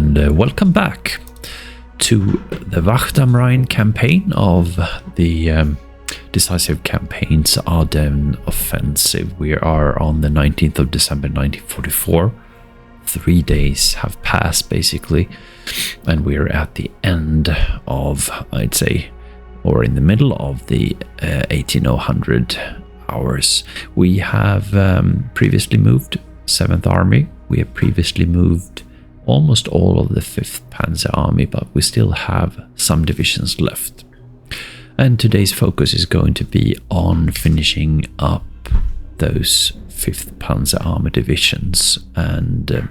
and welcome back to the Wacht am Rhein campaign of the Decisive campaign's Ardennes offensive. We are on the 19th of December 1944. 3 days have passed basically, and we're at the end of, I'd say, or in the middle of the 1800 hours. We have previously moved 7th Army. We have previously moved almost all of the 5th Panzer Army, but we still have some divisions left. And today's focus is going to be on finishing up those 5th Panzer Army divisions and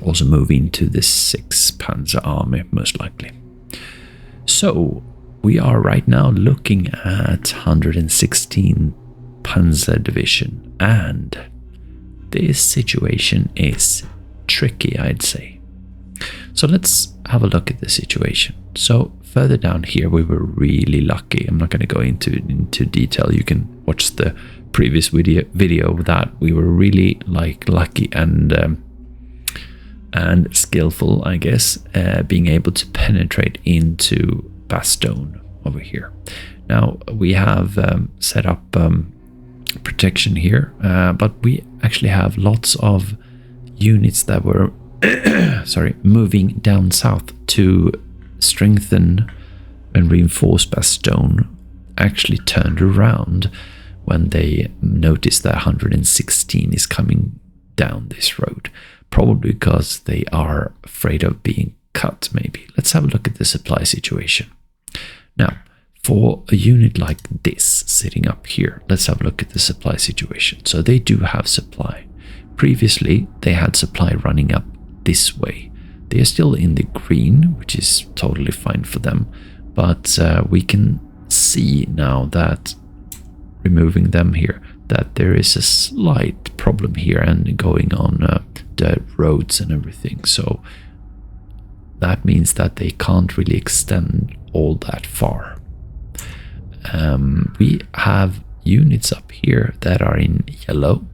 also moving to the 6th Panzer Army, most likely. So we are right now looking at 116th Panzer Division, and this situation is tricky, I'd say. So let's have a look at the situation. So further down here, we were really lucky. I'm not going to go into detail. You can watch the previous video that we were really lucky and skillful, I guess, being able to penetrate into Bastogne over here. Now we have set up protection here, but we actually have lots of units that were moving down south to strengthen and reinforce Bastogne, actually turned around when they noticed that 116 is coming down this road, probably because they are afraid of being cut. Maybe let's have a look at the supply situation now. For a unit like this sitting up here, let's have a look at the supply situation. So they do have supply. Previously, they had supply running up this way. They are still in the green, which is totally fine for them. But we can see now that removing them here, that there is a slight problem here and going on dirt roads and everything. So that means that they can't really extend all that far. We have units up here that are in yellow,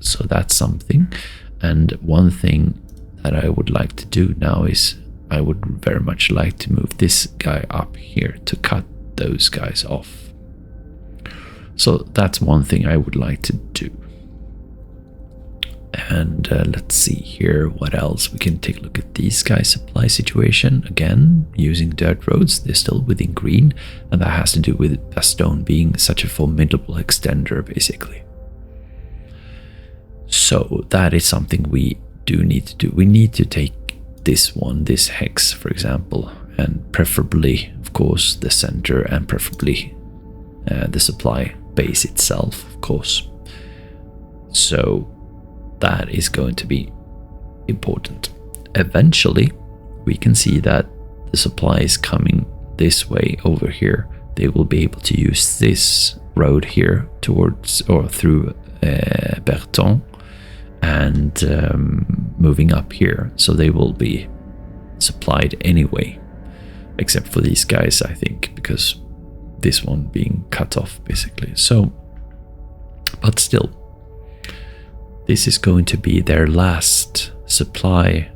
so that's something. And one thing that I would like to do now is I would very much like to move this guy up here to cut those guys off. So that's one thing I would like to do. And let's see here what else. We can take a look at these guys' supply situation. Again, using dirt roads, they're still within green, and that has to do with Bastogne being such a formidable extender, basically. So that is something we do need to do. We need to take this one, this hex, for example, and preferably, of course, the center, and preferably the supply base itself, of course. So that is going to be important. Eventually, we can see that the supply is coming this way over here. They will be able to use this road here towards or through Berton and moving up here. So they will be supplied anyway, except for these guys, I think, because this one being cut off basically. So, but still, this is going to be their last supply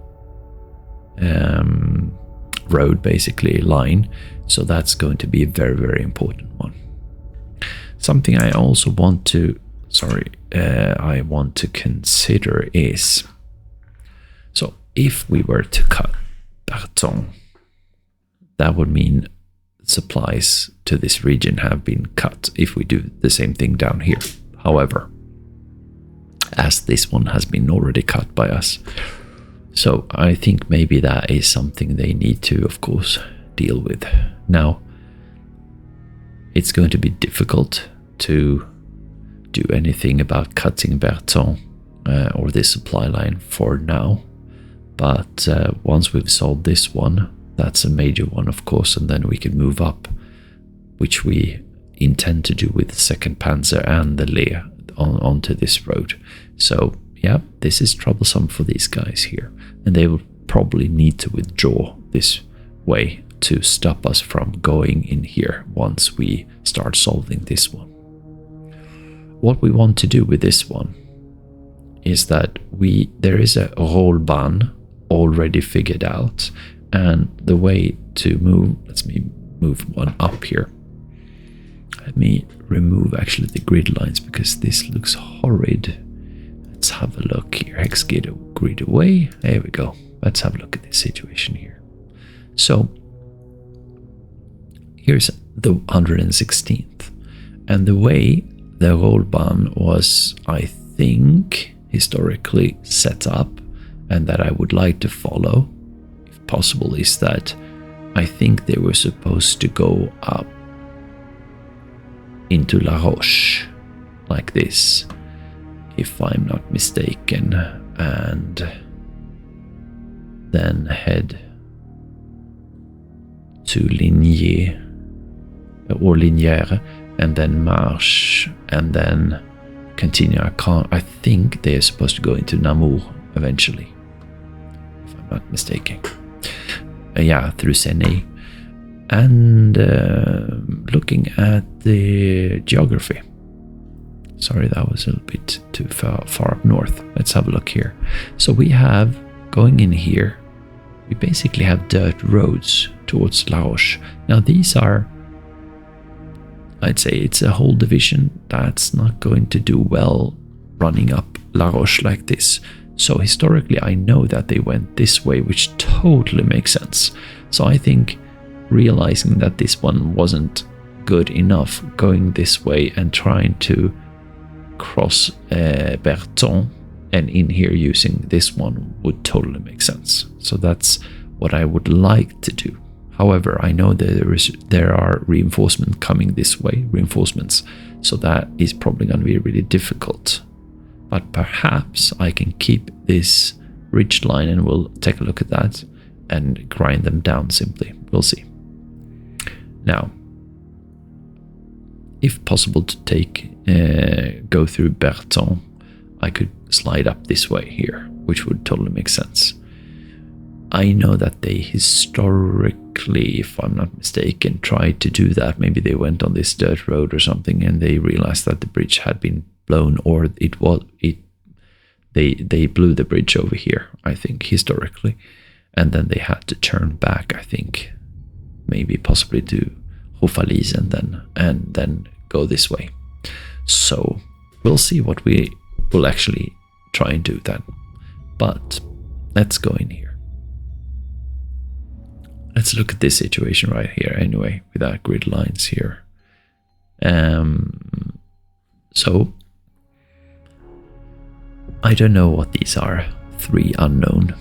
road, basically, line. So that's going to be a very, very important one. Something I also want to, I want to consider is, so if we were to cut Berton, that would mean supplies to this region have been cut if we do the same thing down here. However, as this one has been already cut by us. So I think maybe that is something they need to, of course, deal with. Now, it's going to be difficult to do anything about cutting Berton or this supply line for now. But once we've solved this one, that's a major one, of course, and then we can move up, which we intend to do with the 2nd Panzer and the Lehr onto this road. So yeah, this is troublesome for these guys here, and they will probably need to withdraw this way to stop us from going in here once we start solving this one. What we want to do with this one is that there is a Rollbahn already figured out. And the way to move, let me move one up here. Let me remove actually the grid lines because this looks horrid. Let's have a look here. Hex grid away. There we go. Let's have a look at this situation here. So here's the 116th. And the way the Rollbahn was, I think, historically set up, and that I would like to follow, if possible, is that I think they were supposed to go up into La Roche, like this, if I'm not mistaken, and then head to Lignier, or Linière, and then Marche, and then continue. I think they are supposed to go into Namur eventually, if I'm not mistaken. Yeah, through Seine. And looking at the geography. Sorry, that was a little bit too far up north. Let's have a look here. So we have, going in here, we basically have dirt roads towards La Roche. Now these are, I'd say it's a whole division that's not going to do well running up La Roche like this. So historically I know that they went this way, which totally makes sense. So I think realizing that this one wasn't good enough, going this way and trying to cross Berton and in here using this one would totally make sense. So that's what I would like to do. However, I know that there are reinforcements coming this way, so that is probably going to be really difficult. But perhaps I can keep this ridge line and we'll take a look at that and grind them down simply. We'll see. Now, if possible to go through Berton, I could slide up this way here, which would totally make sense. I know that they historically, if I'm not mistaken, tried to do that. Maybe they went on this dirt road or something and they realized that the bridge had been blown, or they blew the bridge over here, I think, historically. And then they had to turn back, I think, maybe possibly to Houffalize and then go this way. So we'll see what we will actually try and do then. But let's go in here. Let's look at this situation right here anyway, without grid lines here. So I don't know what these are. 3 unknown.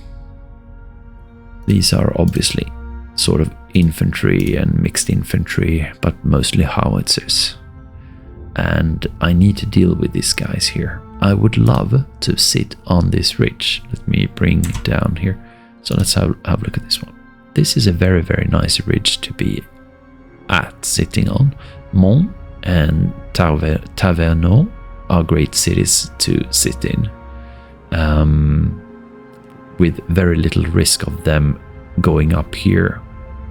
These are obviously sort of infantry and mixed infantry, but mostly howitzers. And I need to deal with these guys here. I would love to sit on this ridge. Let me bring it down here. So let's have a look at this one. This is a very, very nice ridge to be sitting on. Mont and Taverneau are great cities to sit in, with very little risk of them going up here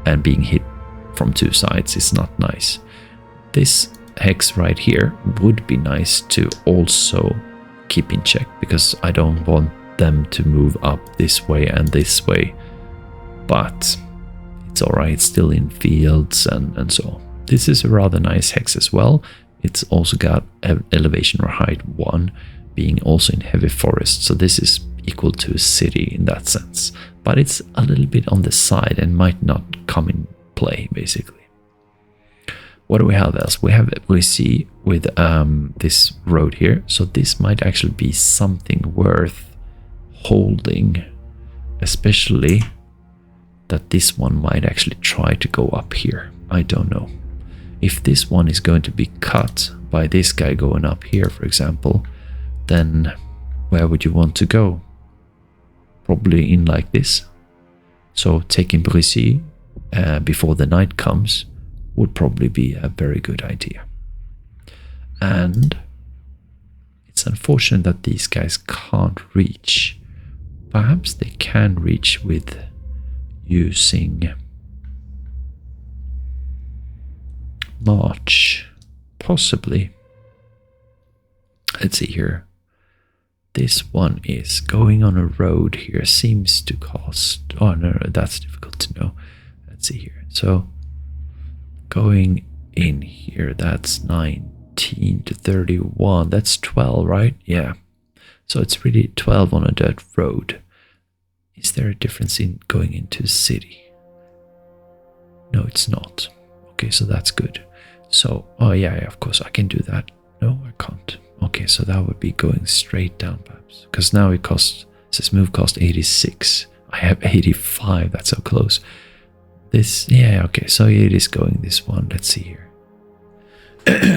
and being hit from 2 sides. It's not nice. This hex right here would be nice to also keep in check, because I don't want them to move up this way and this way. But it's alright, it's still in fields and so on. This is a rather nice hex as well. It's also got elevation or height 1, being also in heavy forest. So this is equal to a city in that sense. But it's a little bit on the side and might not come in play, basically. What do we have else? We see with this road here. So this might actually be something worth holding, especially that this one might actually try to go up here. I don't know. If this one is going to be cut by this guy going up here, for example, then where would you want to go? Probably in like this. So taking Brissy before the night comes would probably be a very good idea. And it's unfortunate that these guys can't reach. Perhaps they can reach with using March, possibly. Let's see here. this one is. Going on a road here seems to cost... Oh, no, that's difficult to know. Let's see here. So, going in here, that's 19 to 31. That's 12, right? Yeah. So it's really 12 on a dirt road. Is there a difference in going into a city? No, it's not. Okay, so that's good. So, oh yeah, of course, I can do that. No, I can't. Okay, so that would be going straight down, perhaps. Because now it says move cost 86. I have 85, that's so close. This, yeah, okay, so it is going this one. Let's see here.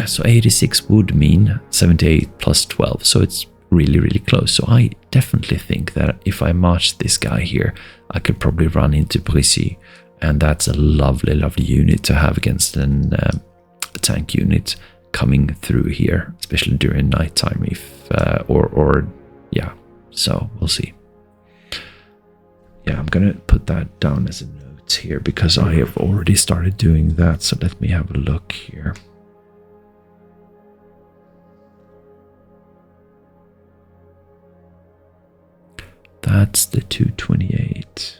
So 86 would mean 78 plus 12, so it's really, really close. So I definitely think that if I march this guy here, I could probably run into Brissy, and that's a lovely, lovely unit to have against a tank unit coming through here, especially during nighttime. Yeah. So we'll see. Yeah, I'm gonna put that down as a note here because I have already started doing that. So let me have a look here. That's the 228.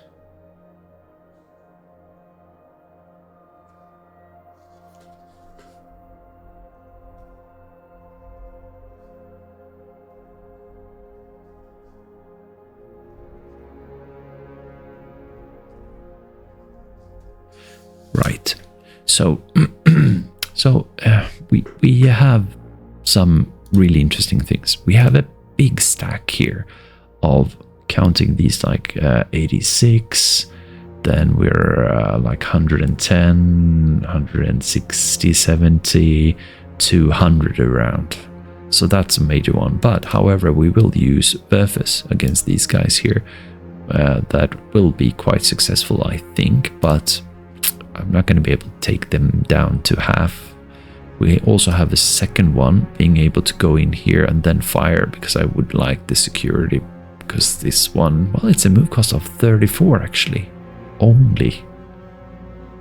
Right. So, we have some really interesting things. We have a big stack here of counting these like 86, then we're like 110, 160, 70, 200 around. So that's a major one. But however, we will use Werfers against these guys here. That will be quite successful, I think, but I'm not going to be able to take them down to half. We also have a second one being able to go in here and then fire, because I would like the security. Because this one, well, it's a move cost of 34 actually, only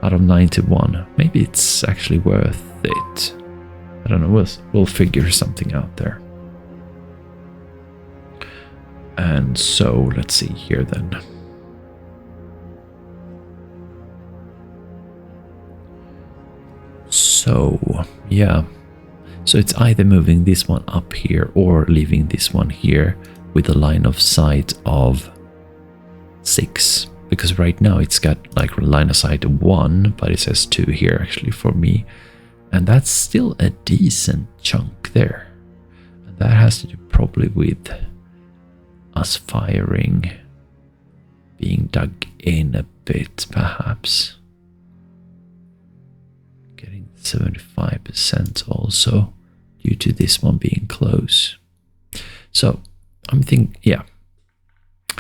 out of 91. Maybe it's actually worth it. I don't know. We'll figure something out there. And so let's see here then. So yeah, so it's either moving this one up here or leaving this one here with a line of sight of 6, because right now it's got like a line of sight of 1, but it says 2 here actually for me, and that's still a decent chunk there. And that has to do probably with us firing being dug in a bit, perhaps getting 75% also due to this one being close. So I'm thinking, yeah.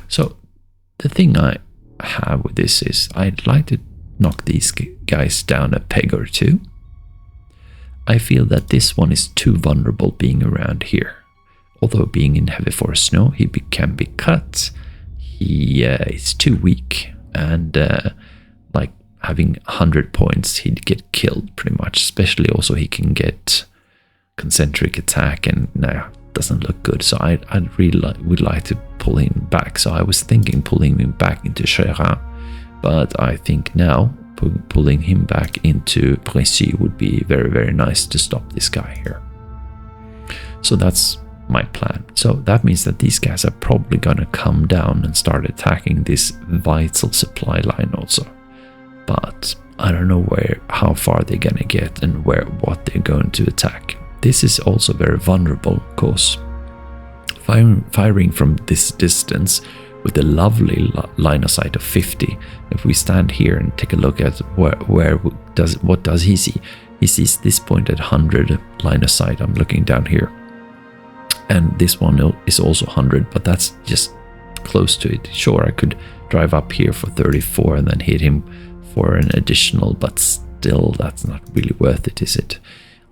So the thing I have with this is I'd like to knock these guys down a peg or two. I feel that this one is too vulnerable being around here. Although being in heavy forest snow, he can be cut. He is too weak, and like having 100 points, he'd get killed pretty much. Especially also he can get concentric attack, and doesn't look good. So I really would like to pull him back. So I was thinking pulling him back into Rhein, but I think now pulling him back into Brissy would be very, very nice to stop this guy here. So that's my plan. So that means that these guys are probably gonna come down and start attacking this vital supply line also. But I don't know how far they're gonna get and what they're going to attack. This is also very vulnerable, of course. Firing from this distance with a lovely line of sight of 50. If we stand here and take a look at what does he see? He sees this point at 100 line of sight. I'm looking down here, and this one is also 100, but that's just close to it. Sure, I could drive up here for 34 and then hit him for an additional, but still, that's not really worth it, is it?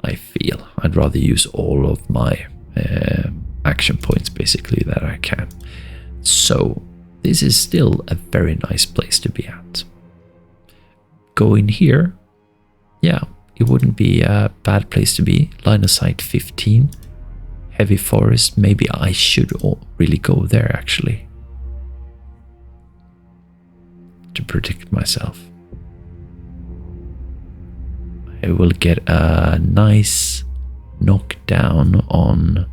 I feel I'd rather use all of my action points basically that I can. So this is still a very nice place to be at. Go in here, yeah, it wouldn't be a bad place to be. Line of sight 15, heavy forest. Maybe I should really go there actually to protect myself. I will get a nice knockdown on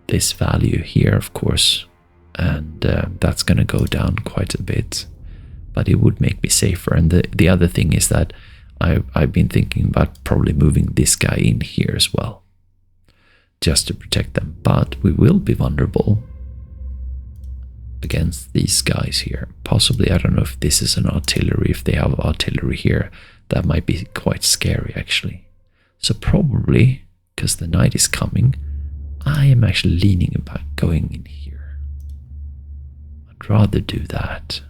this value here, of course, and that's going to go down quite a bit, but it would make me safer. And the other thing is that I've been thinking about probably moving this guy in here as well, just to protect them. But we will be vulnerable against these guys here. Possibly, I don't know if this is an artillery. If they have artillery here, that might be quite scary actually. So probably, because the night is coming, I am actually leaning about going in here. I'd rather do that.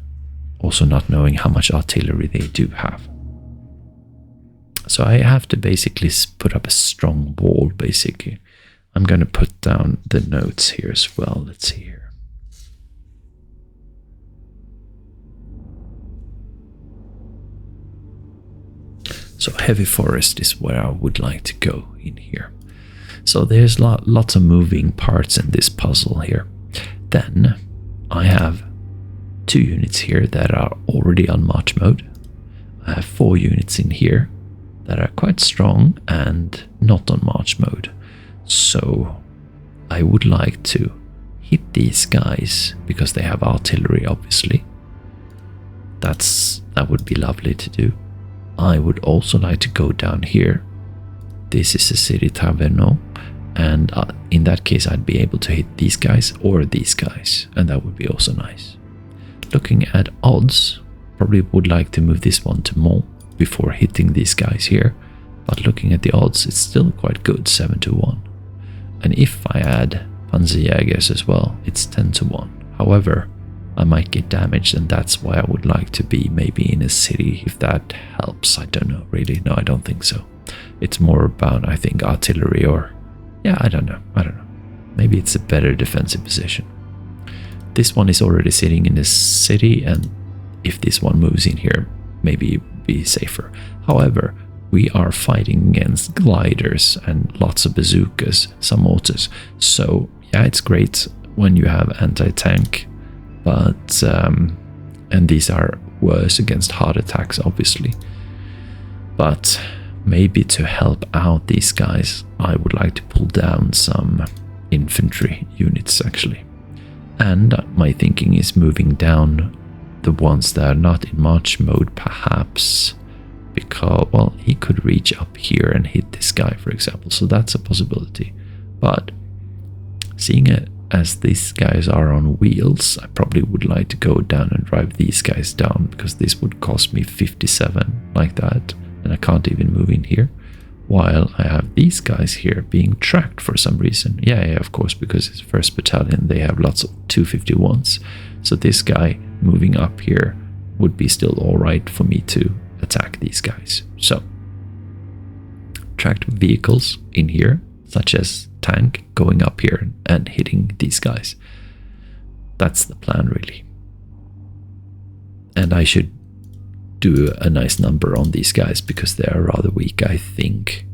Also not knowing how much artillery they do have. So I have to basically put up a strong wall, basically. I'm going to put down the notes here as well. Let's see here. So heavy forest is where I would like to go in here. So there's lots of moving parts in this puzzle here. Then I have 2 units here that are already on march mode. I have 4 units in here that are quite strong and not on march mode. So I would like to hit these guys because they have artillery, obviously. That would be lovely to do. I would also like to go down here. This is the city Taverneau, and in that case I'd be able to hit these guys or these guys, and that would be also nice. Looking at odds, probably would like to move this one to Mont before hitting these guys here, but looking at the odds, it's still quite good, 7-1. And if I add Panzerjägers as well, it's 10-1. However, I might get damaged, and that's why I would like to be maybe in a city, if that helps. I don't know, really. No, I don't think so. It's more about, I think, artillery or... yeah, I don't know. Maybe it's a better defensive position. This one is already sitting in the city, and if this one moves in here, maybe it would be safer. However, we are fighting against gliders and lots of bazookas, some mortars. So, yeah, it's great when you have anti-tank, but... and these are worse against hard attacks, obviously. But maybe to help out these guys, I would like to pull down some infantry units, actually. And my thinking is moving down the ones that are not in march mode, perhaps, because, well, he could reach up here and hit this guy, for example. So that's a possibility. But seeing it as these guys are on wheels, I probably would like to go down and drive these guys down, because this would cost me 57 like that, and I can't even move in here, while I have these guys here being tracked for some reason. Yeah, of course, because it's 1st Battalion, they have lots of 251s. So this guy moving up here would be still alright for me to attack these guys. So, tracked vehicles in here, such as tank, going up here and hitting these guys. That's the plan, really. And I should do a nice number on these guys because they are rather weak, I think.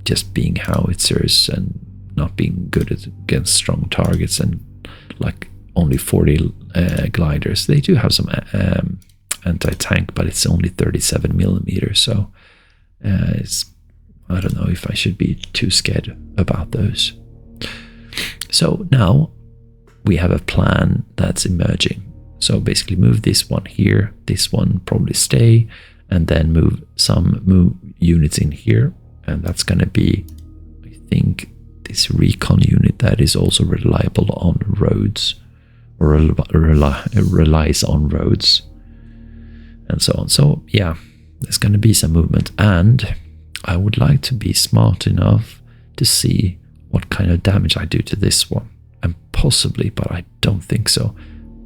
Just being howitzers and not being good against strong targets, and like only 40 gliders. They do have some anti-tank, but it's only 37mm, so I don't know if I should be too scared about those. So now we have a plan that's emerging. So basically move this one here, this one probably stay, and then move units in here. And that's going to be, I think, this recon unit that is also reliable on roads, or relies on roads, and so on. So yeah, there's going to be some movement, and I would like to be smart enough to see what kind of damage I do to this one, and possibly, but I don't think so,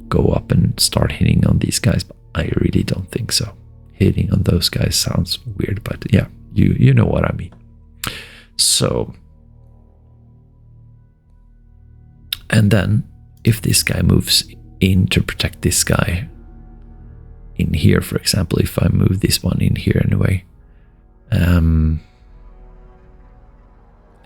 go up and start hitting on these guys. But I really don't think so. Hitting on those guys sounds weird, but yeah, you know what I mean. So, and then if this guy moves in to protect this guy in here, for example, if I move this one in here anyway,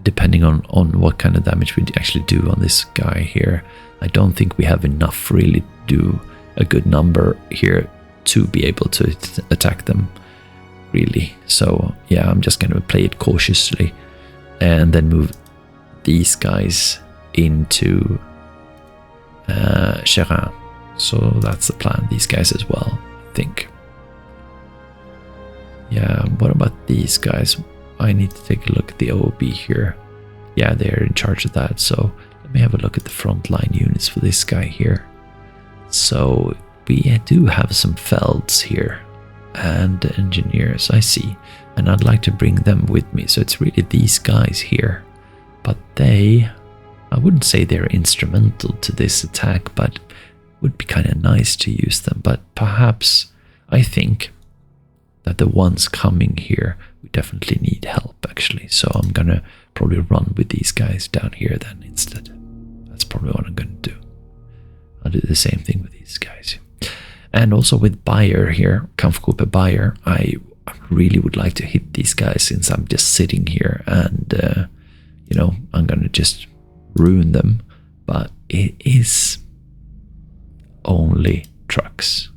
depending on what kind of damage we actually do on this guy here, I don't think we have enough really to do a good number here to be able to attack them, really. So yeah, I'm just going to play it cautiously and then move these guys into Rhein. So that's the plan, these guys as well, I think. Yeah, what about these guys? I need to take a look at the OOB here. Yeah, they're in charge of that. So let me have a look at the frontline units for this guy here. So we do have some Felds here and engineers, I see. And I'd like to bring them with me. So it's really these guys here. But I wouldn't say they're instrumental to this attack, but it would be kind of nice to use them. But perhaps I think that the ones coming here, we definitely need help actually. So I'm gonna probably run with these guys down here then instead. That's probably what I'm gonna do. I'll do the same thing with these guys. And also with Bayer here, Kampfgruppe Bayer, I really would like to hit these guys since I'm just sitting here and, you know, I'm gonna just ruin them. But it is only trucks.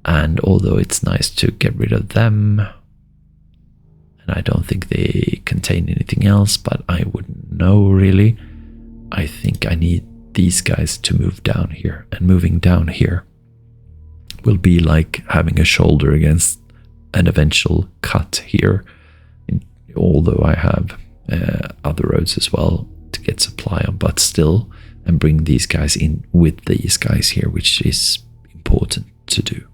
And although it's nice to get rid of them, and I don't think they contain anything else, but I wouldn't know really. I think I need these guys to move down here, and moving down here will be like having a shoulder against an eventual cut here, although I have other roads as well to get supply on, but still, and bring these guys in with these guys here, which is important to do.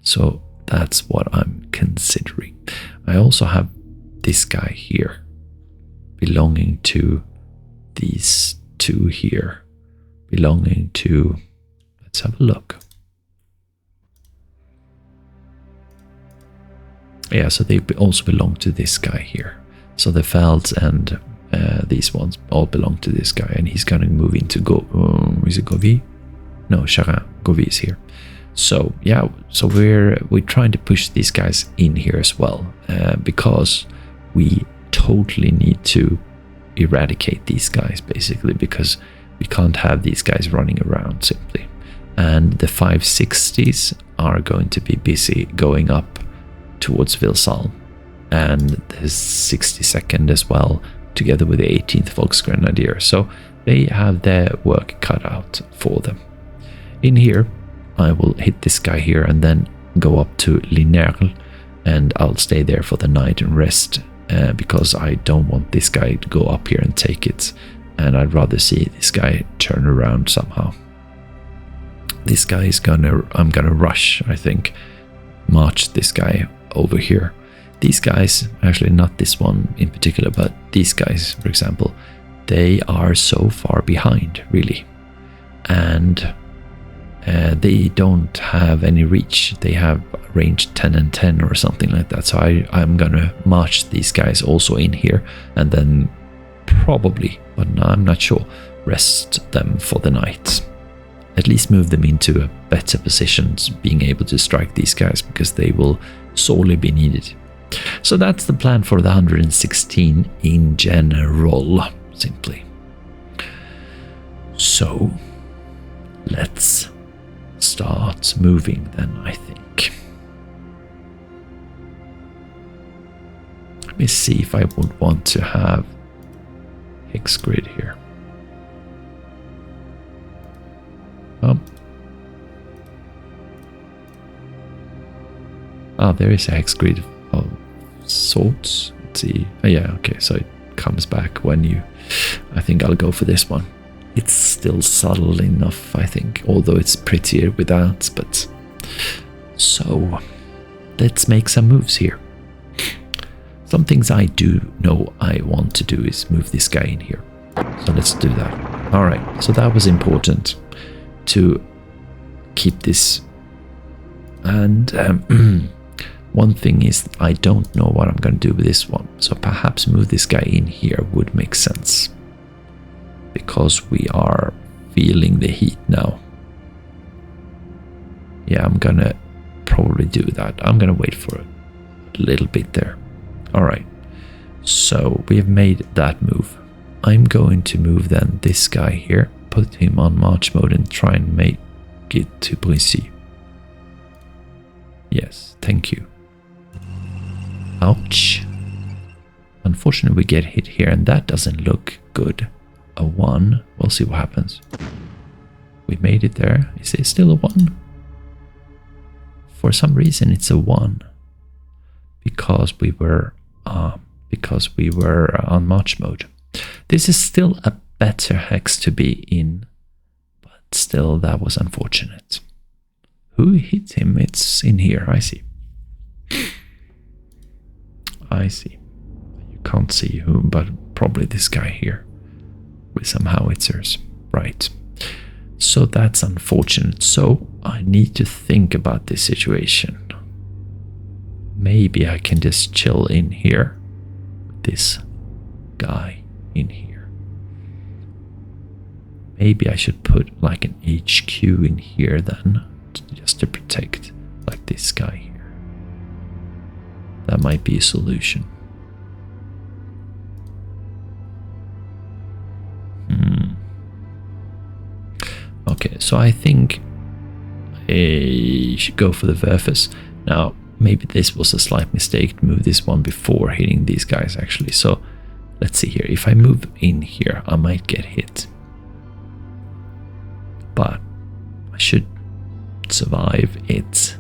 So that's what I'm considering. I also have this guy here belonging to these two here, belonging to, let's have a look. Yeah, so they also belong to this guy here. So the Felds and these ones all belong to this guy, and he's gonna move into is it Govy? No, Rhein. Govy is here. So yeah, so we're trying to push these guys in here as well, because we totally need to eradicate these guys basically, because we can't have these guys running around simply. And the 560s are going to be busy going up towards Vielsalm, and the 62nd as well, together with the 18th Volksgrenadier. So they have their work cut out for them. In here, I will hit this guy here and then go up to Linerl, and I'll stay there for the night and rest, because I don't want this guy to go up here and take it, and I'd rather see this guy turn around somehow. This guy is I'm gonna rush, I think, march this guy over here. These guys, actually not this one in particular, but these guys, for example, they are so far behind, really. And they don't have any reach. They have range 10 and 10 or something like that. So I'm gonna march these guys also in here, and then probably, but I'm not sure, rest them for the night. At least move them into a better positions, being able to strike these guys, because they will sorely be needed. So that's the plan for the 116 in general, simply. So let's start moving then, I think. Let me see if I would want to have hex grid here. There is a hex grid of sorts. Let's see. Oh, yeah, okay, so it comes back when you... I think I'll go for this one. It's still subtle enough, I think, although it's prettier without, but... So, let's make some moves here. Some things I do know I want to do is move this guy in here. So let's do that. Alright, so that was important to keep this. And one thing is, I don't know what I'm going to do with this one. So perhaps move this guy in here would make sense, because we are feeling the heat now. Yeah, I'm going to probably do that. I'm going to wait for a little bit there. All right. So we have made that move. I'm going to move then this guy here, put him on march mode and try and make it to Brissy. Yes, thank you. Ouch. Unfortunately we get hit here and that doesn't look good. A 1, we'll see what happens. We made it there. Is it still a 1? For some reason it's a 1. Because we were on march mode. This is still a better hex to be in, but still that was unfortunate. Who hit him? It's in here, I see. I see. You can't see whom, but probably this guy here with some howitzers. Right. So that's unfortunate. So I need to think about this situation. Maybe I can just chill in here with this guy in here. Maybe I should put like an HQ in here then, just to protect like this guy here. That might be a solution. Okay, so I think I should go for the Werfers. Now, maybe this was a slight mistake to move this one before hitting these guys actually. So let's see here. If I move in here, I might get hit. But I should survive it.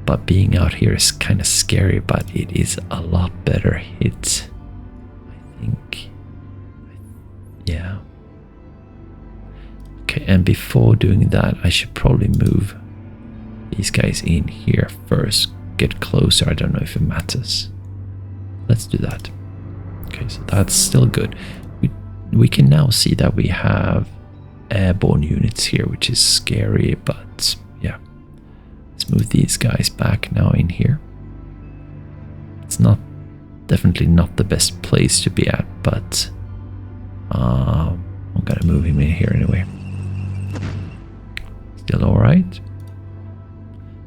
But being out here is kind of scary, but it is a lot better hit, I think. Yeah. Okay, and before doing that, I should probably move these guys in here first. Get closer. I don't know if it matters. Let's do that. Okay, so that's still good. We can now see that we have airborne units here, which is scary, but yeah. Let's move these guys back now in here. It's definitely not the best place to be at, but I'm gonna move him in here anyway. Still alright.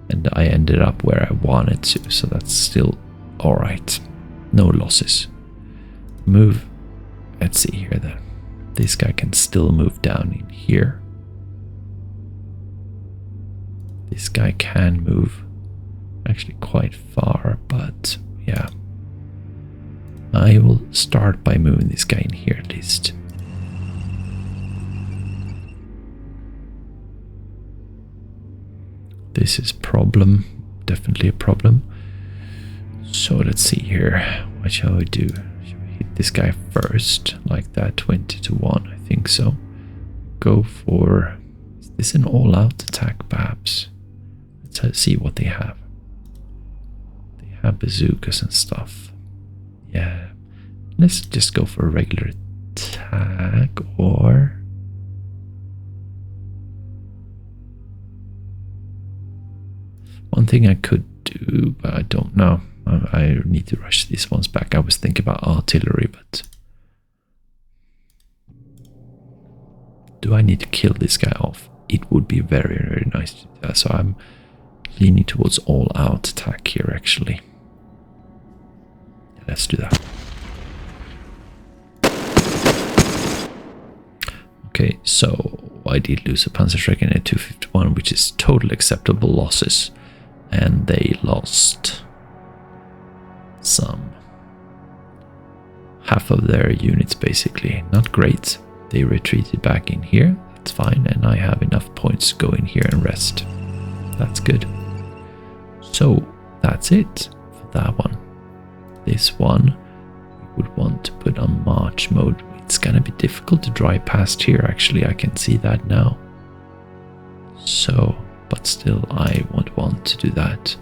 And I ended up where I wanted to, so that's still alright. No losses. Move. Let's see here then. This guy can still move down in here. This guy can move actually quite far, but yeah. I will start by moving this guy in here at least. This is problem, definitely a problem. So let's see here. What shall we do? Shall we hit this guy first, like that, 20 to 1? I think so. Go for... Is this an all-out attack, perhaps? Let's see what they have. They have bazookas and stuff. Yeah. Let's just go for a regular attack, or... One thing I could do, but I don't know. I need to rush these ones back. I was thinking about artillery, but... Do I need to kill this guy off? It would be very, very nice to do that. So I'm leaning towards all-out attack here, actually. Let's do that. Okay, so I did lose a Panzerschrecken at 251, which is totally acceptable losses. And they lost some. Half of their units, basically. Not great. They retreated back in here. That's fine. And I have enough points to go in here and rest. That's good. So that's it for that one. This one we would want to put on march mode. It's gonna be difficult to drive past here, actually. I can see that now. So... But still, I won't want to do that.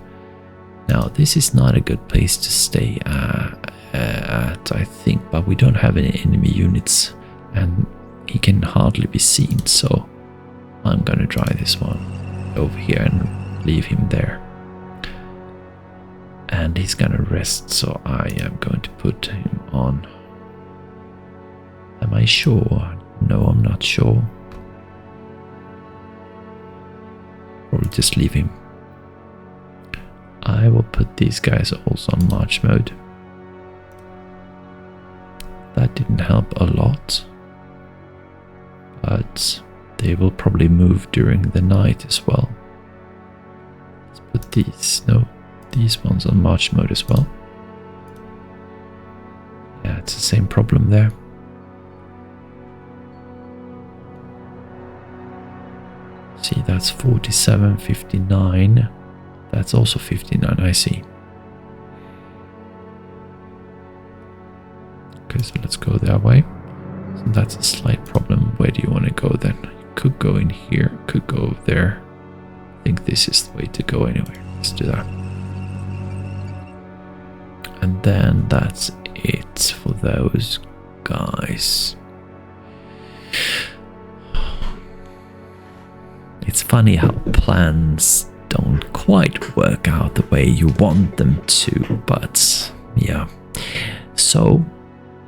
Now, this is not a good place to stay at, I think, but we don't have any enemy units, and he can hardly be seen, so I'm gonna try this one over here and leave him there. And he's gonna rest, so I am going to put him on. Am I sure? No, I'm not sure. Probably just leave him. I will put these guys also on march mode. that didn't help a lot. But they will probably move during the night as well. Let's put these ones on march mode as well. Yeah, it's the same problem there. See, that's 47, 59. That's also 59, I see. Okay, so let's go that way. So that's a slight problem. Where do you want to go then? You could go in here, could go over there. I think this is the way to go anyway. Let's do that. And then that's it for those guys. It's funny how plans don't quite work out the way you want them to, but yeah. So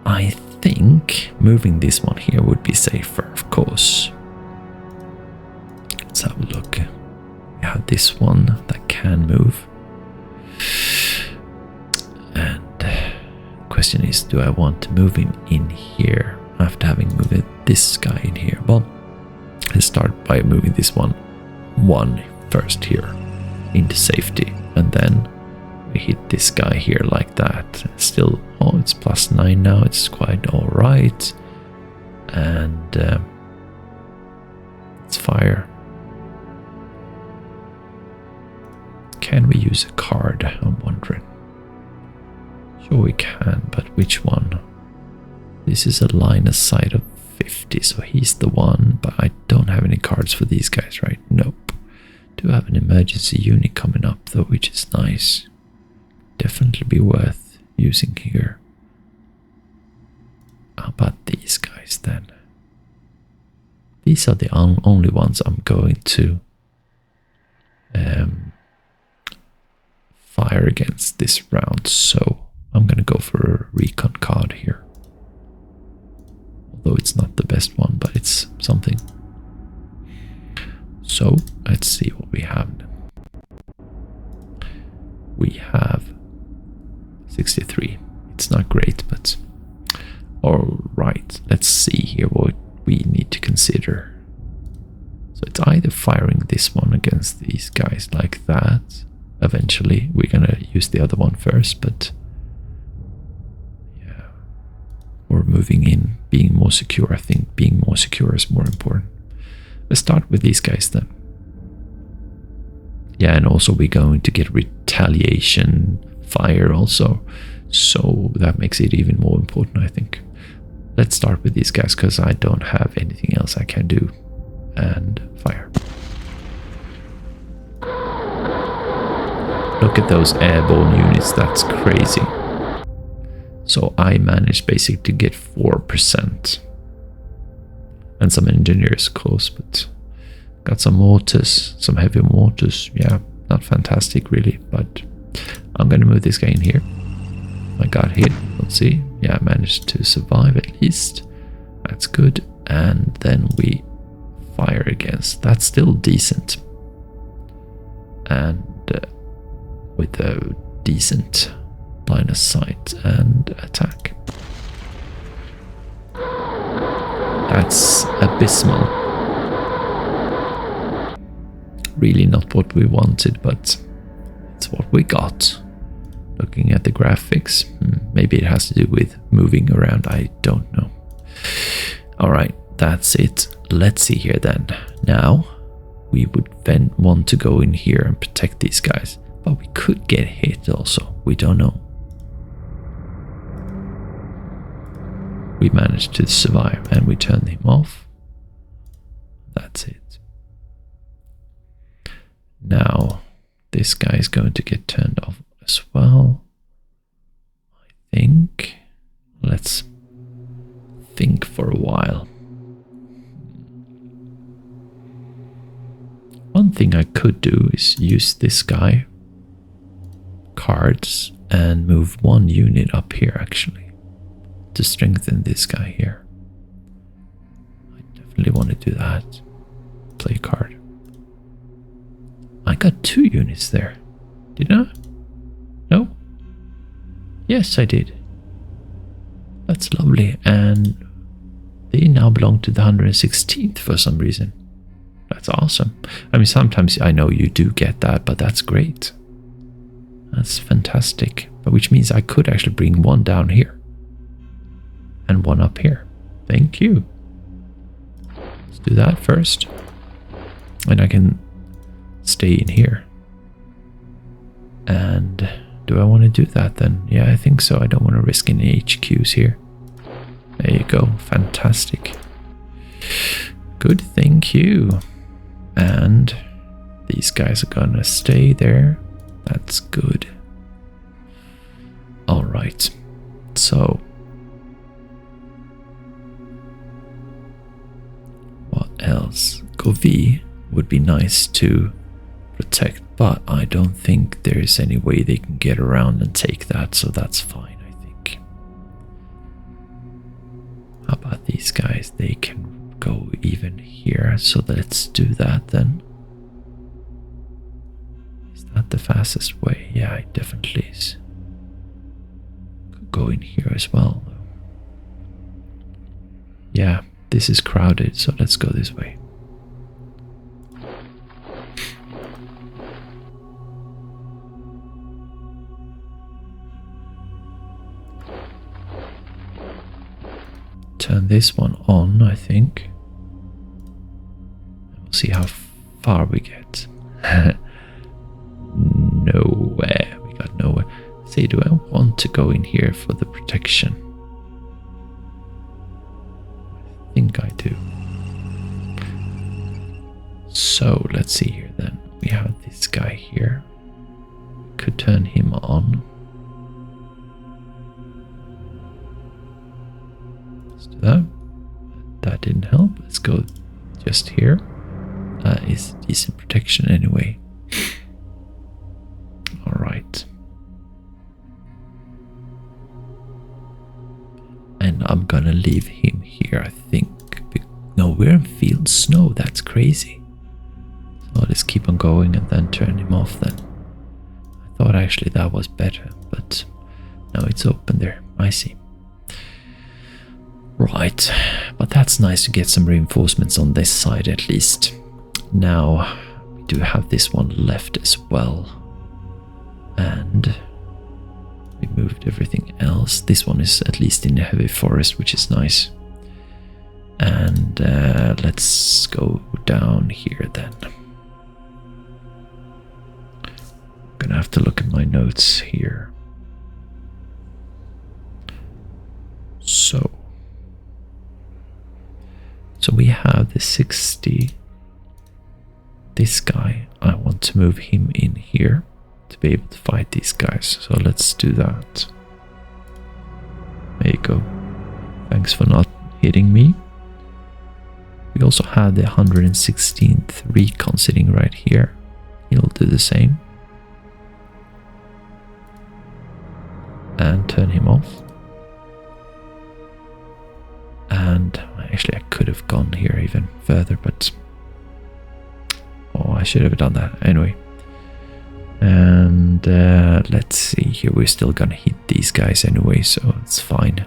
I think moving this one here would be safer, of course. Let's have a look. We have this one that can move. And the question is, do I want to move him in here after having moved this guy in here? Well, let's start by moving this one first here into safety, and then we hit this guy here like that. Still, oh, it's +9 now. It's quite all right. And let's fire. Can we use a card? I'm wondering. Sure we can, but which one? This is a line of sight of 50, so he's the one, but I don't have any cards for these guys, right? Nope. Do have an emergency unit coming up though, which is nice. Definitely be worth using here. How about these guys then? These are the only ones I'm going to fire against this round, so I'm gonna go for a recon card here. Although it's not the best one, but it's something. So let's see what we have. We have 63. It's not great, but all right. Let's see here what we need to consider. So it's either firing this one against these guys like that. Eventually, we're gonna use the other one first, but yeah, or moving in, being more secure. I think being more secure is more important. Let's start with these guys then. Yeah, and also we're going to get retaliation fire also, so that makes it even more important, I think. Let's start with these guys because I don't have anything else I can do. And fire. Look at those airborne units, that's crazy. So I managed basically to get 4%. And some engineers, of course, but got some mortars, some heavy mortars. Yeah, not fantastic really, but I'm gonna move this guy in here. I got hit, let's see. Yeah, I managed to survive at least. That's good. And then we fire against. That's still decent. And with a decent line of sight and attack. That's abysmal. Really not what we wanted, but it's what we got. Looking at the graphics, maybe it has to do with moving around, I don't know. Alright, that's it. Let's see here then. Now, we would then want to go in here and protect these guys, but we could get hit also, we don't know. We managed to survive and we turned him off. That's it. Now, this guy is going to get turned off as well, I think. Let's think for a while. One thing I could do is use this guy, cards, and move one unit up here actually, to strengthen this guy here. I definitely want to do that. Play a card. I got 2 units there. Did I? No? Yes, I did. Let's That's lovely. And they now belong to the 116th for some reason. That's awesome. I mean, sometimes I know you do get that, but that's great. That's fantastic. But which means I could actually bring one down here. And one up here. Thank you. Let's do that first. And I can stay in here. And do I want to do that then? Yeah, I think so. I don't want to risk any HQs here. There you go. Fantastic. Good, thank you. And these guys are gonna stay there. That's good. Alright. So what else? Govi would be nice to protect, but I don't think there is any way they can get around and take that, so that's fine, I think. How about these guys? They can go even here, so let's do that then. Is that the fastest way? Yeah, it definitely is. Could go in here as well, though. Yeah, this is crowded, so let's go this way. Turn this one on, I think. We'll see how far we get. Nowhere. We got nowhere. See, do I want to go in here for the protection? I think I do. So, let's see here then. We have this guy here. Could turn him on. Let's do that. That didn't help. Let's go just here. That is decent protection anyway. Alright. And I'm gonna leave him here, I think. No, we're in field snow. That's crazy. So let's keep on going and then turn him off then. I thought actually that was better, but now it's open there. I see. Right, but that's nice to get some reinforcements on this side at least. Now, we do have this one left as well. And we moved everything else. This one is at least in a heavy forest, which is nice. And let's go down here then. I'm gonna have to look at my notes here. So we have the 60. This guy, I want to move him in here to be able to fight these guys. So let's do that. There you go. Thanks for not hitting me. We also have the 116th recon sitting right here. He'll do the same. And turn him off. And actually I could have gone here even further, but oh, I should have done that anyway. And let's see here, we're still gonna hit these guys anyway, so it's fine.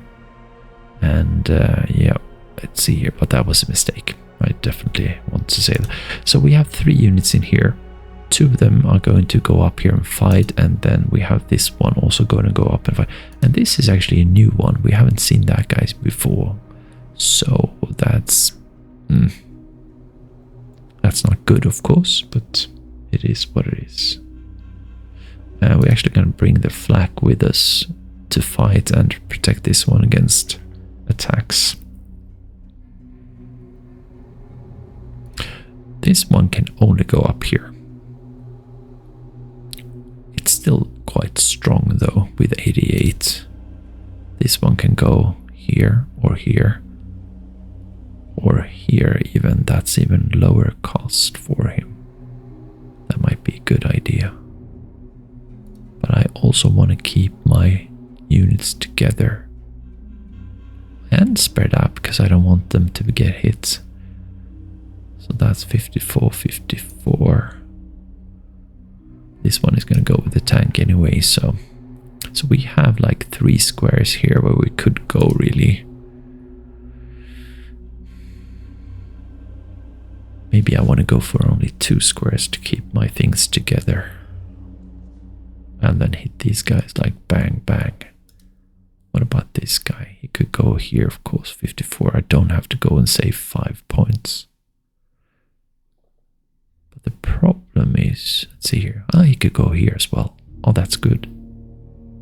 And yeah, let's see here, but that was a mistake. I definitely want to say that. So we have 3 units in here. 2 of them are going to go up here and fight, and then we have this one also going to go up and fight. And this is actually a new one. We haven't seen that guys before. So that's not good, of course, but it is what it is. We're actually going to bring the flak with us to fight and protect this one against attacks. This one can only go up here. It's still quite strong though with 88. This one can go here or here. Or here even. That's even lower cost for him. That might be a good idea. But I also want to keep my units together and spread out because I don't want them to get hit. So that's 54, 54. This one is going to go with the tank anyway, so So we have like 3 squares here where we could go really. Maybe I want to go for only 2 squares to keep my things together. And then hit these guys like bang, bang. What about this guy? He could go here, of course, 54. I don't have to go and save 5 points. But the problem is, let's see here. Ah, he could go here as well. Oh, that's good.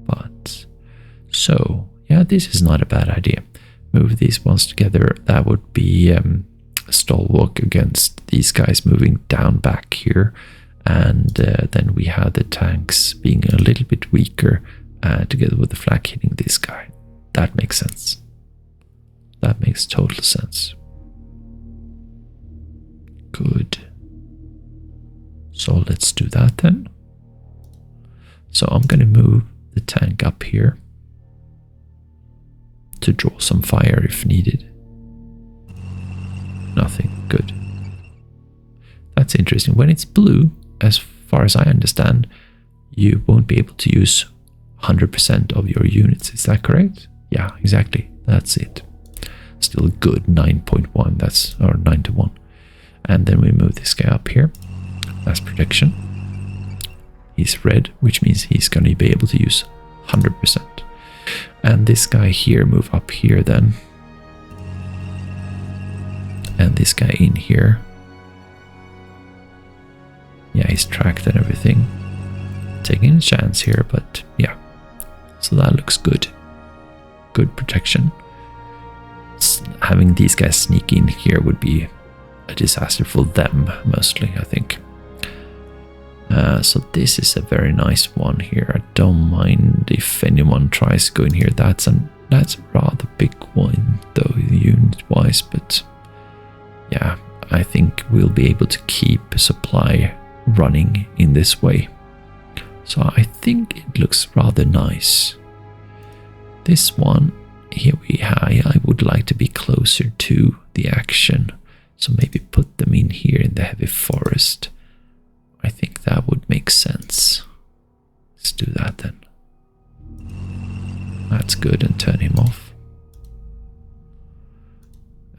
But, so, yeah, this is not a bad idea. Move these ones together. That would be a stalwart against these guys moving down back here. And then we have the tanks being a little bit weaker together with the flak hitting this guy. That makes sense. That makes total sense. Good. So let's do that then. So I'm going to move the tank up here to draw some fire if needed. Nothing. Good. That's interesting. When it's blue, as far as I understand, you won't be able to use 100% of your units. Is that correct? Yeah, exactly. That's it. Still good. 9.1. That's or 9 to 1. And then we move this guy up here. That's protection. He's red, which means he's going to be able to use 100%. And this guy here, move up here then. And this guy in here. Yeah, he's tracked and everything. Taking a chance here, but yeah. So that looks good. Good protection. Having these guys sneak in here would be a disaster for them, mostly, I think. So this is a very nice one here. I don't mind if anyone tries to go in here. That's a rather big one, though, unit-wise, but yeah, I think we'll be able to keep supply running in this way. So I think it looks rather nice. This one, here I would like to be closer to the action. So maybe put them in here in the heavy forest. I think that would make sense. Let's do that then. That's good, and turn him off.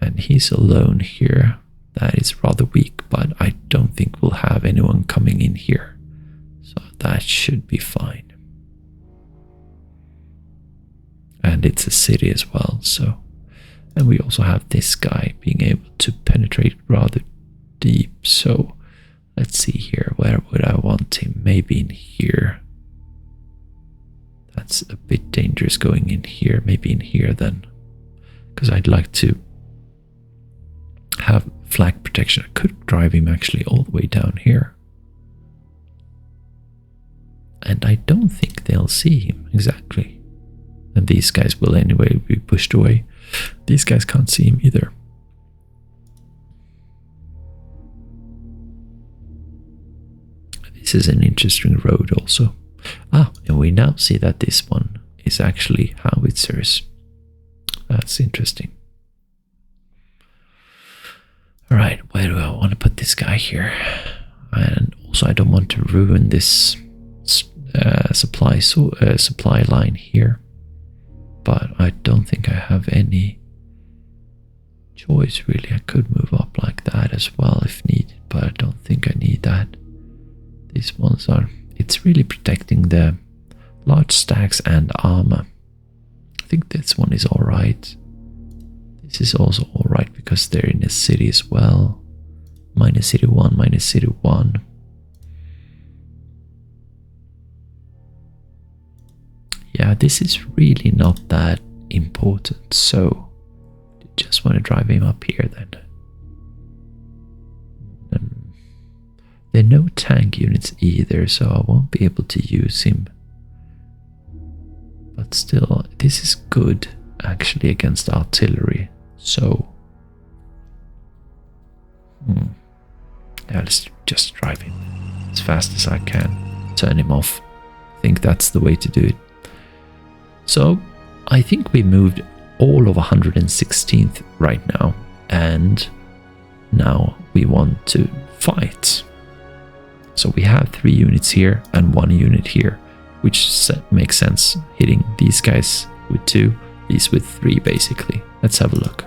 And he's alone here. That is rather weak, but I don't think we'll have anyone coming in here. So that should be fine. And it's a city as well, so. And we also have this guy being able to penetrate rather deep, so let's see here. Where would I want him? Maybe in here. That's a bit dangerous going in here. Maybe in here then. Because I'd like to have flag protection. I could drive him actually all the way down here. And I don't think they'll see him exactly. And these guys will anyway be pushed away. These guys can't see him either. This is an interesting road also. Ah, and we now see that this one is actually howitzers. That's interesting. Alright, where do I want to put this guy here? And also I don't want to ruin this supply line here. But I don't think I have any choice really. I could move up like that as well if needed, but I don't think I need that. These ones are, it's really protecting the large stacks and armor. I think this one is alright. This is also alright because they're in a city as well. Minus city 1, minus city 1. Yeah, this is really not that important, so just want to drive him up here then. There are no tank units either, so I won't be able to use him. But still, this is good actually against artillery, so yeah, let's just drive him as fast as I can, turn him off. I think that's the way to do it. So I think we moved all of 116th right now, and now we want to fight. So we have 3 units here and 1 unit here. which makes sense. Hitting these guys with 2, these with 3 basically. Let's have a look.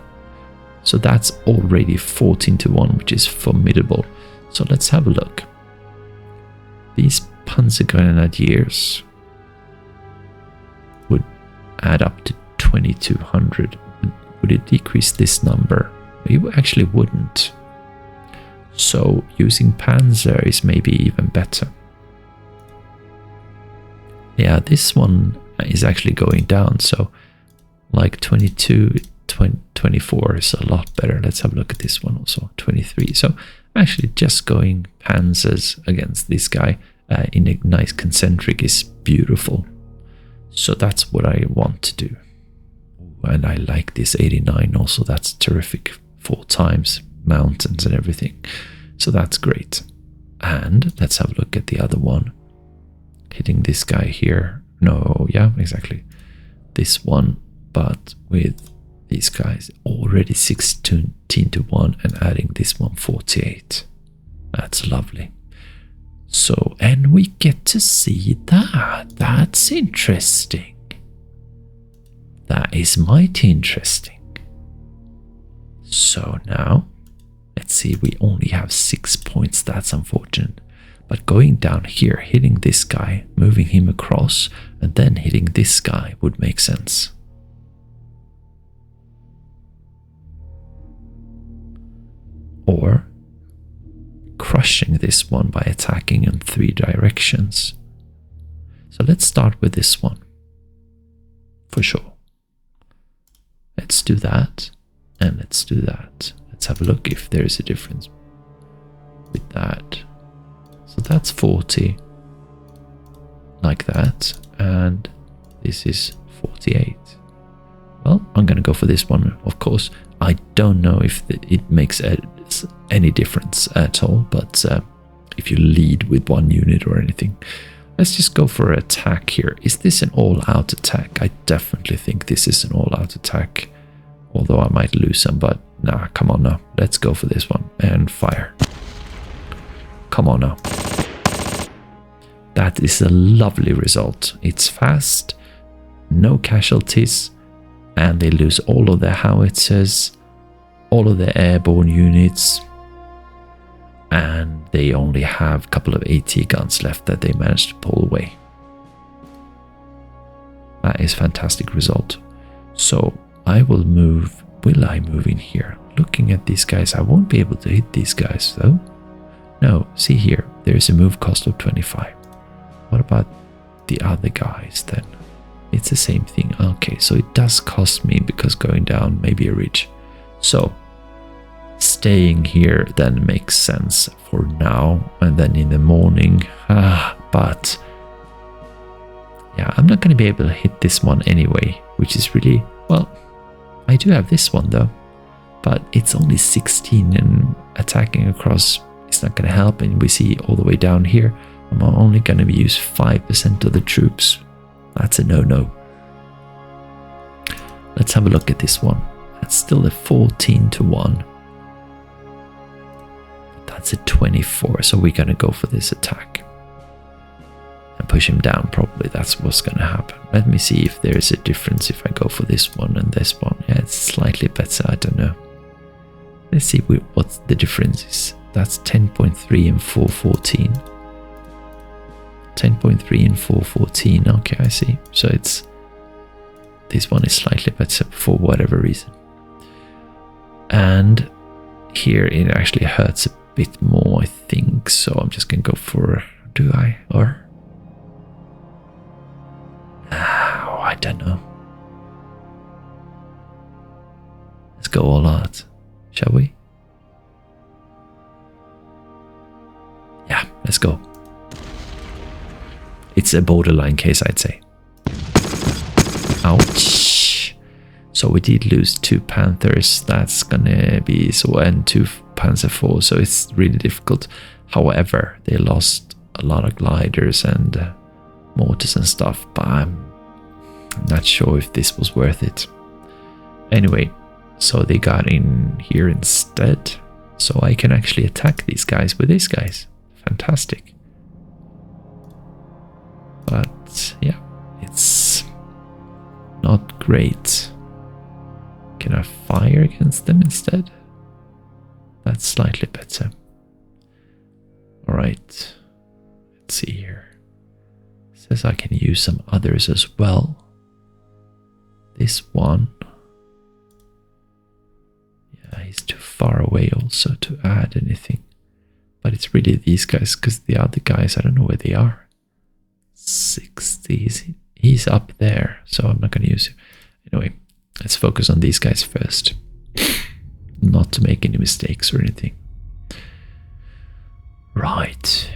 So that's already 14 to 1, which is formidable. So let's have a look. These Panzergrenadiers would add up to 2200. Would it decrease this number? It actually wouldn't. So using Panzer is maybe even better. Yeah, this one is actually going down. So like 22, 24 is a lot better. Let's have a look at this one also. 23. So actually just going Panzers against this guy in a nice concentric is beautiful. So that's what I want to do. And I like this 89 also. That's terrific. 4 times mountains and everything. So that's great. And let's have a look at the other one. Hitting this guy here. No, yeah, exactly. This one, but with these guys already 16 to 1 and adding this one 48. That's lovely. So, and we get to see that. That's interesting. That is mighty interesting. So now, let's see, we only have 6 points. That's unfortunate. But going down here, hitting this guy, moving him across, and then hitting this guy would make sense. Or crushing this one by attacking in 3 directions. So let's start with this one. For sure. Let's do that. And let's do that. Let's have a look if there is a difference with that. So that's 40. Like that. And this is 48. Well, I'm going to go for this one, of course. I don't know if it makes any difference at all, but if you lead with 1 unit or anything. Let's just go for an attack here. Is this an all-out attack? I definitely think this is an all-out attack. Although I might lose some, but nah, come on now. Let's go for this one and fire. Come on now. That is a lovely result. It's fast, no casualties, and they lose all of their howitzers, all of their airborne units, and they only have a couple of AT guns left that they managed to pull away. That is a fantastic result. So I will move. Will I move in here? Looking at these guys, I won't be able to hit these guys though. No, see here, there is a move cost of 25. What about the other guys then? It's the same thing. Okay, so it does cost me because going down may be a ridge. So staying here then makes sense for now, and then in the morning. But yeah, I'm not going to be able to hit this one anyway, which is really, well, I do have this one though, but it's only 16 and attacking across is not going to help. And we see all the way down here, I'm only going to use 5% of the troops. That's a no-no. Let's have a look at this one. That's still a 14 to 1. That's a 24, so we're going to go for this attack. And push him down, probably. That's what's going to happen. Let me see if there is a difference if I go for this one and this one. Yeah, it's slightly better, I don't know. Let's see what the difference is. That's 10.3 and 414. 10.3 and 414. Okay, I see. So it's, this one is slightly better for whatever reason. And here it actually hurts a bit more, I think. So I'm just going to go for, do I? Or? Oh, I don't know. Let's go all out, shall we? Yeah, let's go. It's a borderline case, I'd say. Ouch. So we did lose 2 Panthers. That's gonna be so, and 2 Panzer IV. So it's really difficult. However, they lost a lot of gliders and mortars and stuff. But I'm not sure if this was worth it. Anyway, so they got in here instead. So I can actually attack these guys with these guys. Fantastic. But yeah, it's not great. Can I fire against them instead? That's slightly better. Alright, let's see here. It says I can use some others as well. This one. Yeah, he's too far away also to add anything. But it's really these guys, because the other guys, I don't know where they are. 60, he's up there, so I'm not going to use him. Anyway, let's focus on these guys first. Not to make any mistakes or anything. Right.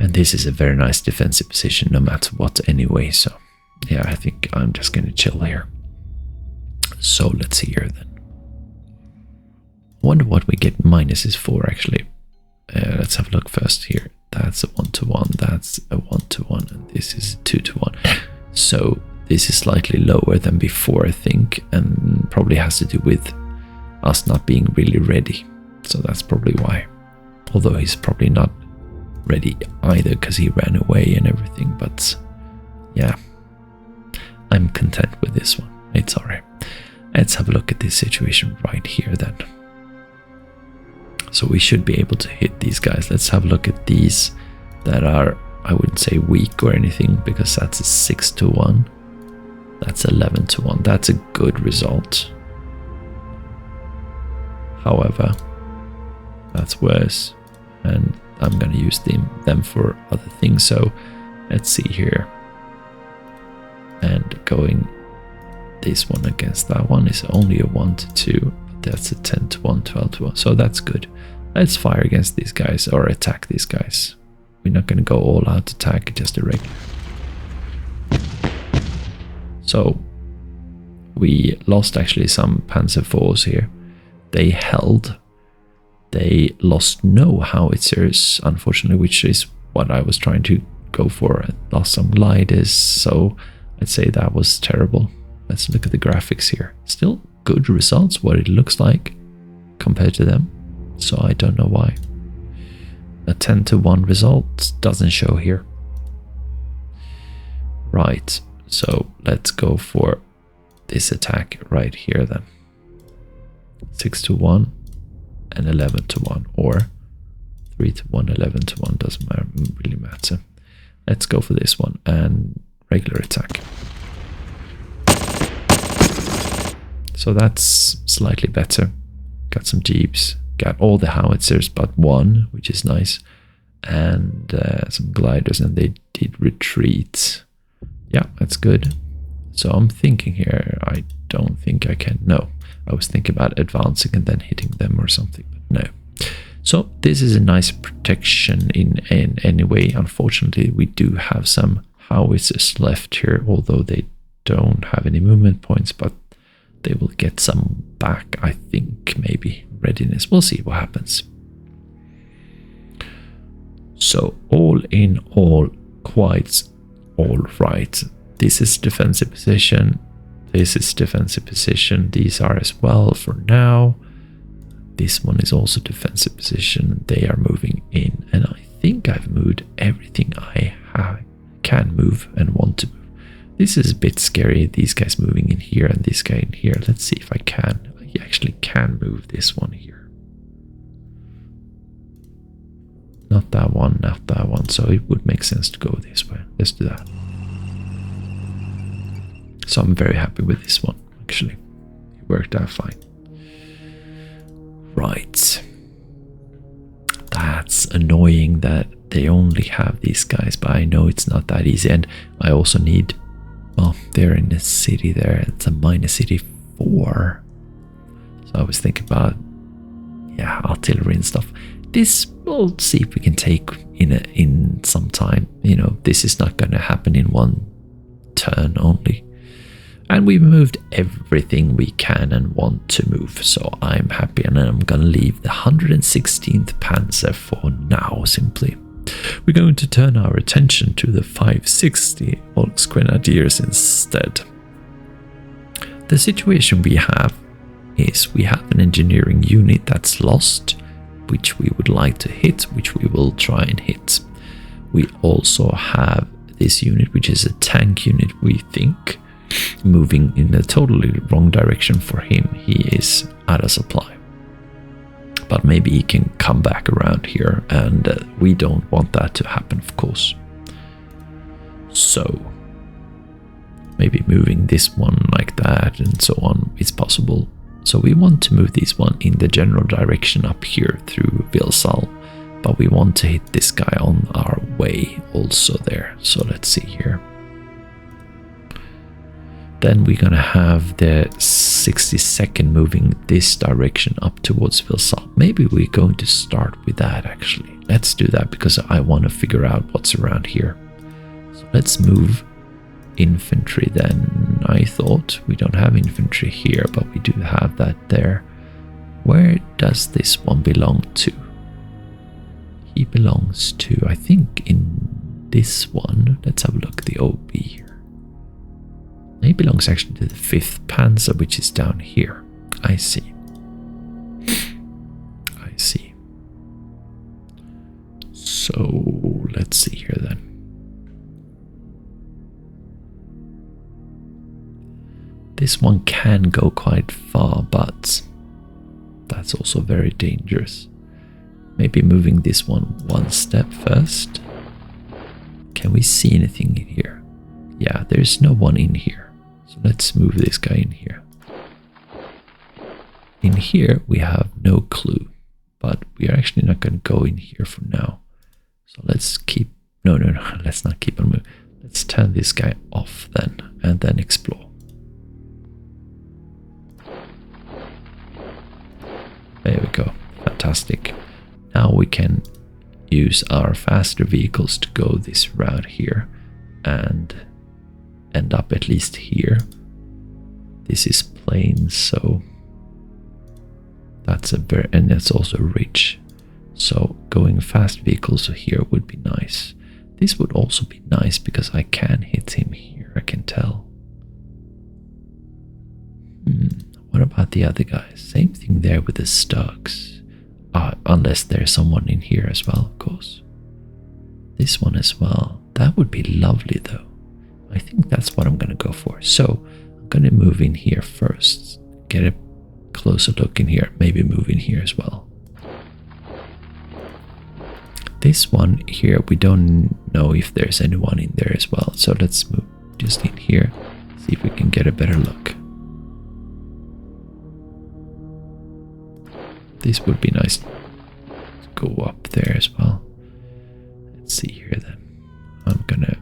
And this is a very nice defensive position no matter what anyway. So yeah, I think I'm just going to chill here. So let's see here then. I wonder what we get minuses for actually. Let's have a look first here. That's a 1-to-1. That's a 1-to-1. And this is a 2-to-1. So this is slightly lower than before, I think. And probably has to do with us not being really ready. So that's probably why. Although he's probably not ready either because he ran away and everything. But yeah, I'm content with this one. It's alright. Let's have a look at this situation right here then. So we should be able to hit these guys. Let's have a look at these that are, I wouldn't say weak or anything, because that's a 6-to-1. That's 11-to-1. That's a good result. However, that's worse. And I'm going to use them for other things. So let's see here. And going this one against that one is only a 1-to-2. That's a 10-to-1, 12-to-1. So that's good. Let's fire against these guys or attack these guys. We're not going to go all out attack, just a regular. So we lost actually some Panzer IVs here. They held. They lost no howitzers, unfortunately, which is what I was trying to go for. I lost some gliders, so I'd say that was terrible. Let's look at the graphics here. Still good results, what it looks like compared to them. So I don't know why. A 10-to-1 result doesn't show here. Right, so let's go for this attack right here then. 6-to-1 and 11-to-1, or 3-to-1, 11-to-1, doesn't really matter. Let's go for this one and regular attack. So that's slightly better. Got some jeeps, got all the howitzers but one, which is nice, and some gliders, and they did retreat. Yeah, that's good. So I'm thinking here, I don't think I can. No, I was thinking about advancing and then hitting them or something, but no. So this is a nice protection in any way. Unfortunately, we do have some howitzers left here, although they don't have any movement points, but they will get some back, I think, maybe. Readiness. We'll see what happens. So all in all, quite all right. This is defensive position. This is defensive position. These are as well for now. This one is also defensive position. They are moving in, and I think I've moved everything I can move and want to move. This is a bit scary, these guys moving in here and this guy in here. Let's see if I can. I actually can move this one here. Not that one, not that one. So it would make sense to go this way. Let's do that. So I'm very happy with this one, actually. It worked out fine. Right. That's annoying that they only have these guys, but I know it's not that easy. And I also need... Well, they're in the city there. It's a minus city 4. So I was thinking about, yeah, artillery and stuff. This, we'll see if we can take in some time. You know, this is not going to happen in one turn only. And we've moved everything we can and want to move. So I'm happy, and I'm going to leave the 116th Panzer for now, simply. We're going to turn our attention to the 560 Volksgrenadiers instead. The situation we have is we have an engineering unit that's lost, which we would like to hit, which we will try and hit. We also have this unit, which is a tank unit, we think, moving in the totally wrong direction for him. He is out of supply. But maybe he can come back around here, and we don't want that to happen, of course. So maybe moving this one like that and so on is possible. So we want to move this one in the general direction up here through Vielsalm, but we want to hit this guy on our way also there. So let's see here. Then we're gonna have the 62nd moving this direction up towards Vielsalm. Maybe we're going to start with that actually. Let's do that because I want to figure out what's around here. So let's move infantry then. I thought we don't have infantry here, but we do have that there. Where does this one belong to? He belongs to, I think, in this one. Let's have a look at the OB here. He belongs actually to the 5th Panzer, which is down here. I see. I see. So let's see here then. This one can go quite far, but that's also very dangerous. Maybe moving this one step first. Can we see anything in here? Yeah, there's no one in here. So let's move this guy in here. In here we have no clue, but we are actually not going to go in here for now. So let's keep, no, let's not keep on moving. Let's turn this guy off then, and then explore. There we go, fantastic. Now we can use our faster vehicles to go this route here and end up at least here. This is plain, so that's a very, and it's also rich. So going fast vehicles here would be nice. This would also be nice because I can hit him here, I can tell. What about the other guys? Same thing there with the Stugs. Unless there's someone in here as well, of course. This one as well. That would be lovely though. I think that's what I'm going to go for. So I'm going to move in here first. Get a closer look in here. Maybe move in here as well. This one here, we don't know if there's anyone in there as well. So let's move just in here. See if we can get a better look. This would be nice to go up there as well. Let's see here then. I'm gonna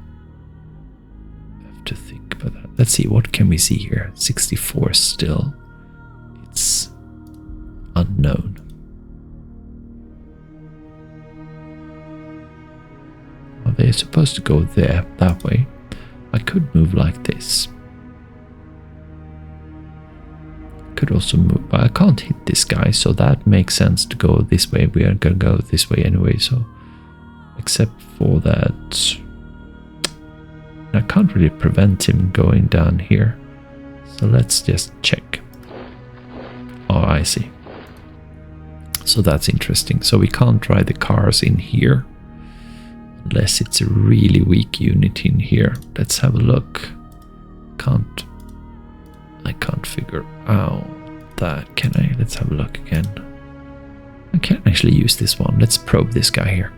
have to think about that. Let's see, what can we see here? 64 still. It's unknown. Well, they're supposed to go there, that way. I could move like this. Could also move, but I can't hit this guy, so that makes sense to go this way. We are gonna go this way anyway, so except for that I can't really prevent him going down here, so let's just check. Oh, I see. So that's interesting. So we can't drive the cars in here unless it's a really weak unit in here. Let's have a look. I can't figure out that, can I? Let's have a look again. I can't actually use this one. Let's probe this guy here.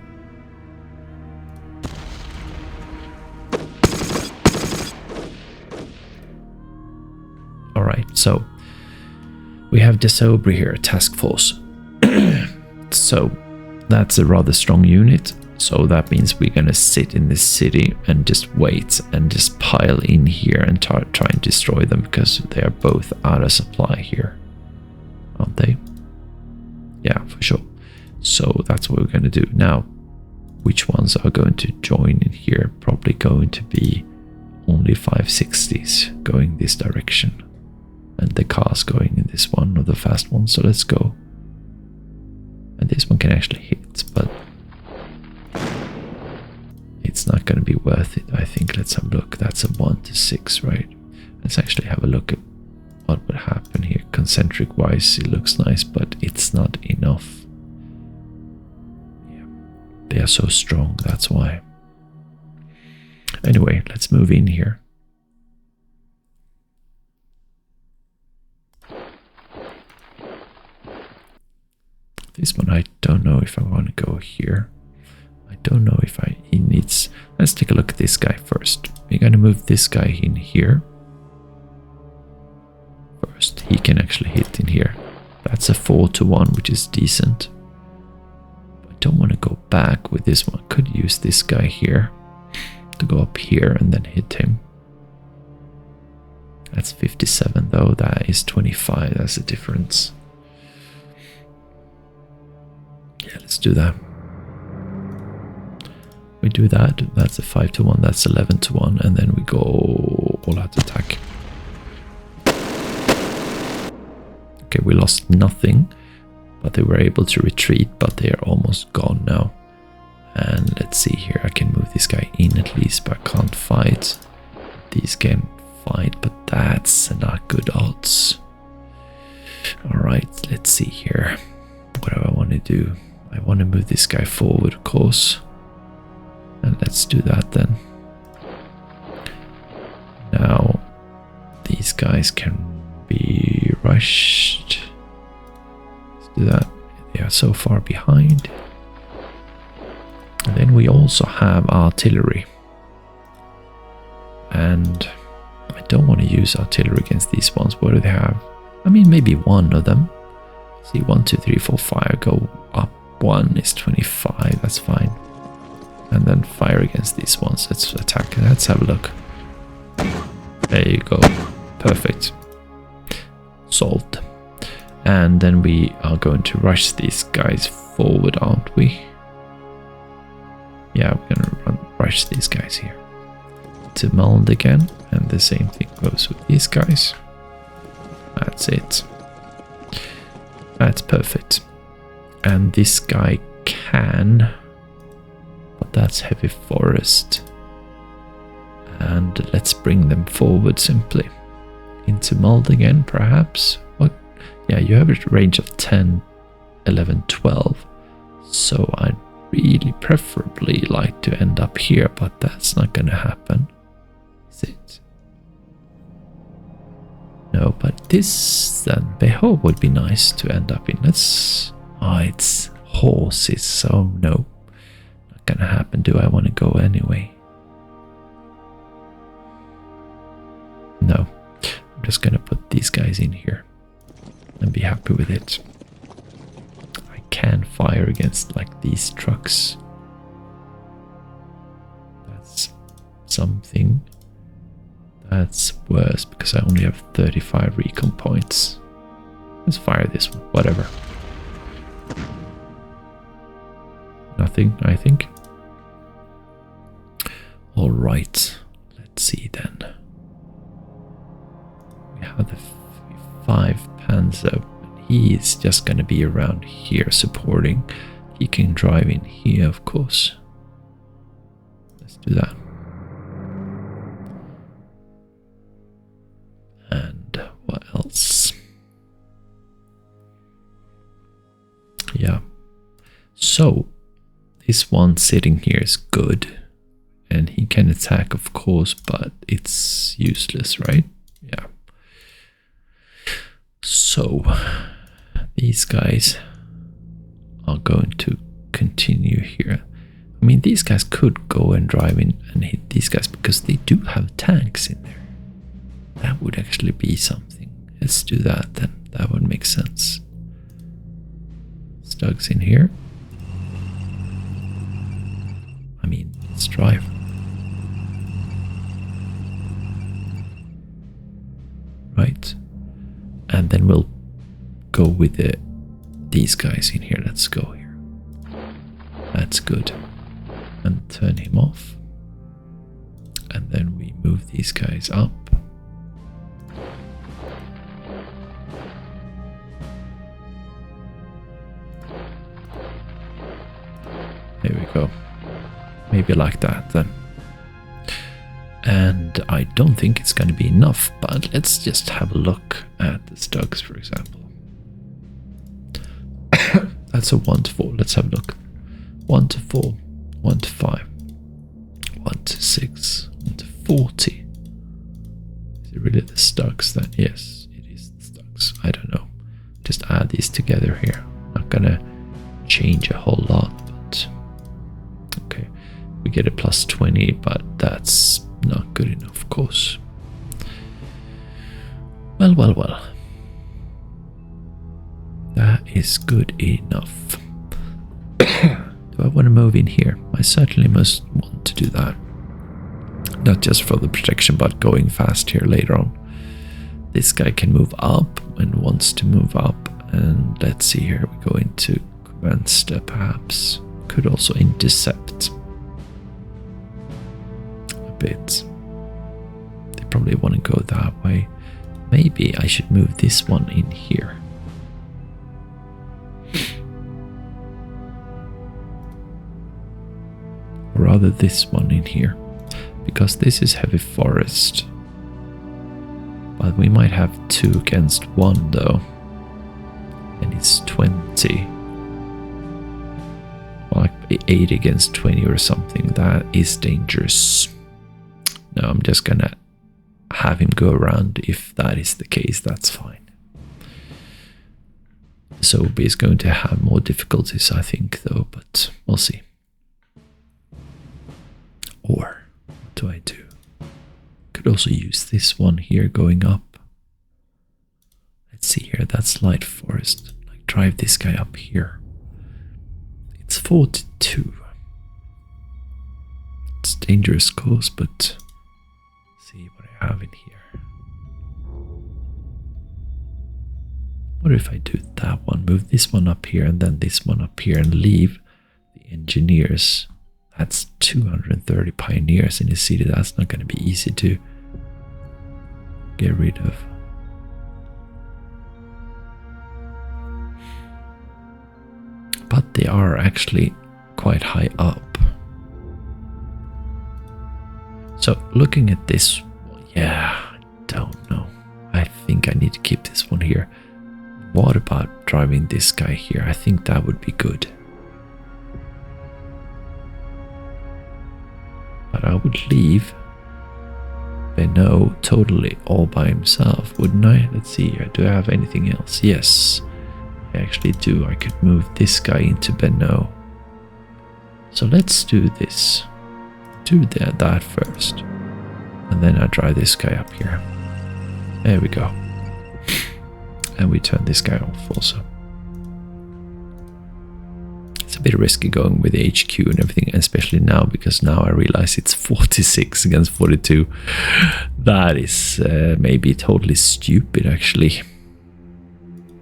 Alright, so we have Decisive here, task force. So that's a rather strong unit. So that means we're gonna sit in this city and just wait and just pile in here and try and destroy them, because they are both out of supply here, aren't they? Yeah, for sure. So that's what we're gonna do. Now, which ones are going to join in here? Probably going to be only 560s going this direction, and the cars going in this one, or the fast one. So let's go. And this one can actually hit, but it's not going to be worth it, I think. Let's have a look. That's a 1 to 6, right? Let's actually have a look at what would happen here. Concentric wise, it looks nice, but it's not enough. Yeah, they are so strong, that's why. Anyway, let's move in here. This one, I don't know if I want to go here. I don't know if he needs... Let's take a look at this guy first. We're going to move this guy in here. First, he can actually hit in here. That's a 4-to-1, which is decent. I don't want to go back with this one. Could use this guy here to go up here and then hit him. That's 57 though. That is 25. That's the difference. Yeah, let's do that. We do that. That's a 5-to-1. That's 11-to-1. And then we go all out attack. Okay, we lost nothing, but they were able to retreat, but they are almost gone now. And let's see here, I can move this guy in at least, but I can't fight. These can fight, but that's not good odds. Alright, let's see here. What do I want to do? I want to move this guy forward, of course. And let's do that then. Now, these guys can be rushed. Let's do that. They are so far behind. And then we also have artillery. And I don't want to use artillery against these ones. What do they have? I mean, maybe one of them. See, 1, 2, 3, 4, 5. Go up. 1 is 25. That's fine. And then fire against these ones. Let's attack. Let's have a look. There you go. Perfect. Solved. And then we are going to rush these guys forward, aren't we? Yeah, we're going to rush these guys here. To Meld again. And the same thing goes with these guys. That's it. That's perfect. And this guy can... But that's heavy forest. And let's bring them forward simply. Into Meld again, perhaps. What? Yeah, you have a range of 10, 11, 12. So I'd really preferably like to end up here, but that's not going to happen. Is it? No, but this then, Beho would be nice to end up in. Let's... Oh, it's horses, so no. Not going to happen. Do I want to go anyway? No. I'm just going to put these guys in here and be happy with it. I can fire against like these trucks. That's something. That's worse because I only have 35 recon points. Let's fire this one, whatever. Nothing, I think. Alright, let's see then. We have the 5 Panzer. He is just going to be around here supporting. He can drive in here, of course. Let's do that. And what else? Yeah. So, this one sitting here is good. And he can attack, of course, but it's useless, right? Yeah. So, these guys are going to continue here. I mean, these guys could go and drive in and hit these guys because they do have tanks in there. That would actually be something. Let's do that then. That would make sense. Stugs in here. I mean, let's drive. Right. And then we'll go with these guys in here. Let's go here. That's good. And turn him off. And then we move these guys up. There we go. Maybe like that then. And I don't think it's going to be enough, but let's just have a look at the Stugs, for example. That's a 1 to 4. Let's have a look. 1 to 4, 1 to 5, 1 to 6, 40. Is it really the Stugs then? Yes, it is the Stugs. I don't know. Just add these together here. Not gonna change a whole lot, but okay. We get a plus 20, but that's not good enough, of course. Well, well, well. That is good enough. Do I want to move in here? I certainly must want to do that. Not just for the protection, but going fast here later on. This guy can move up and wants to move up. And let's see here, we go into Venstre perhaps. Could also intercept a bit. They probably want to go that way. Maybe I should move this one in here. Or rather this one in here. Because this is heavy forest. But we might have 2 against 1 though. And it's 20. Like 8 against 20 or something. That is dangerous. No, I'm just gonna have him go around. If that is the case, that's fine. Sobe is going to have more difficulties, I think, though, but we'll see. Or what do I do? Could also use this one here going up. Let's see here, that's light forest. Like drive this guy up here. It's 42. It's dangerous course, but see what I have in here. What if I do that one? Move this one up here and then this one up here and leave the engineers. That's 230 pioneers in the city. That's not going to be easy to get rid of. But they are actually quite high up. So looking at this, yeah, I don't know. I think I need to keep this one here. What about driving this guy here? I think that would be good. But I would leave Beno totally all by himself, wouldn't I? Let's see here. Do I have anything else? Yes, I actually do. I could move this guy into Beno. So let's do this. Do that first. And then I drive this guy up here. There we go. And we turn this guy off also. It's a bit risky going with the HQ and everything, especially now, because now I realize it's 46 against 42. That is maybe totally stupid, actually.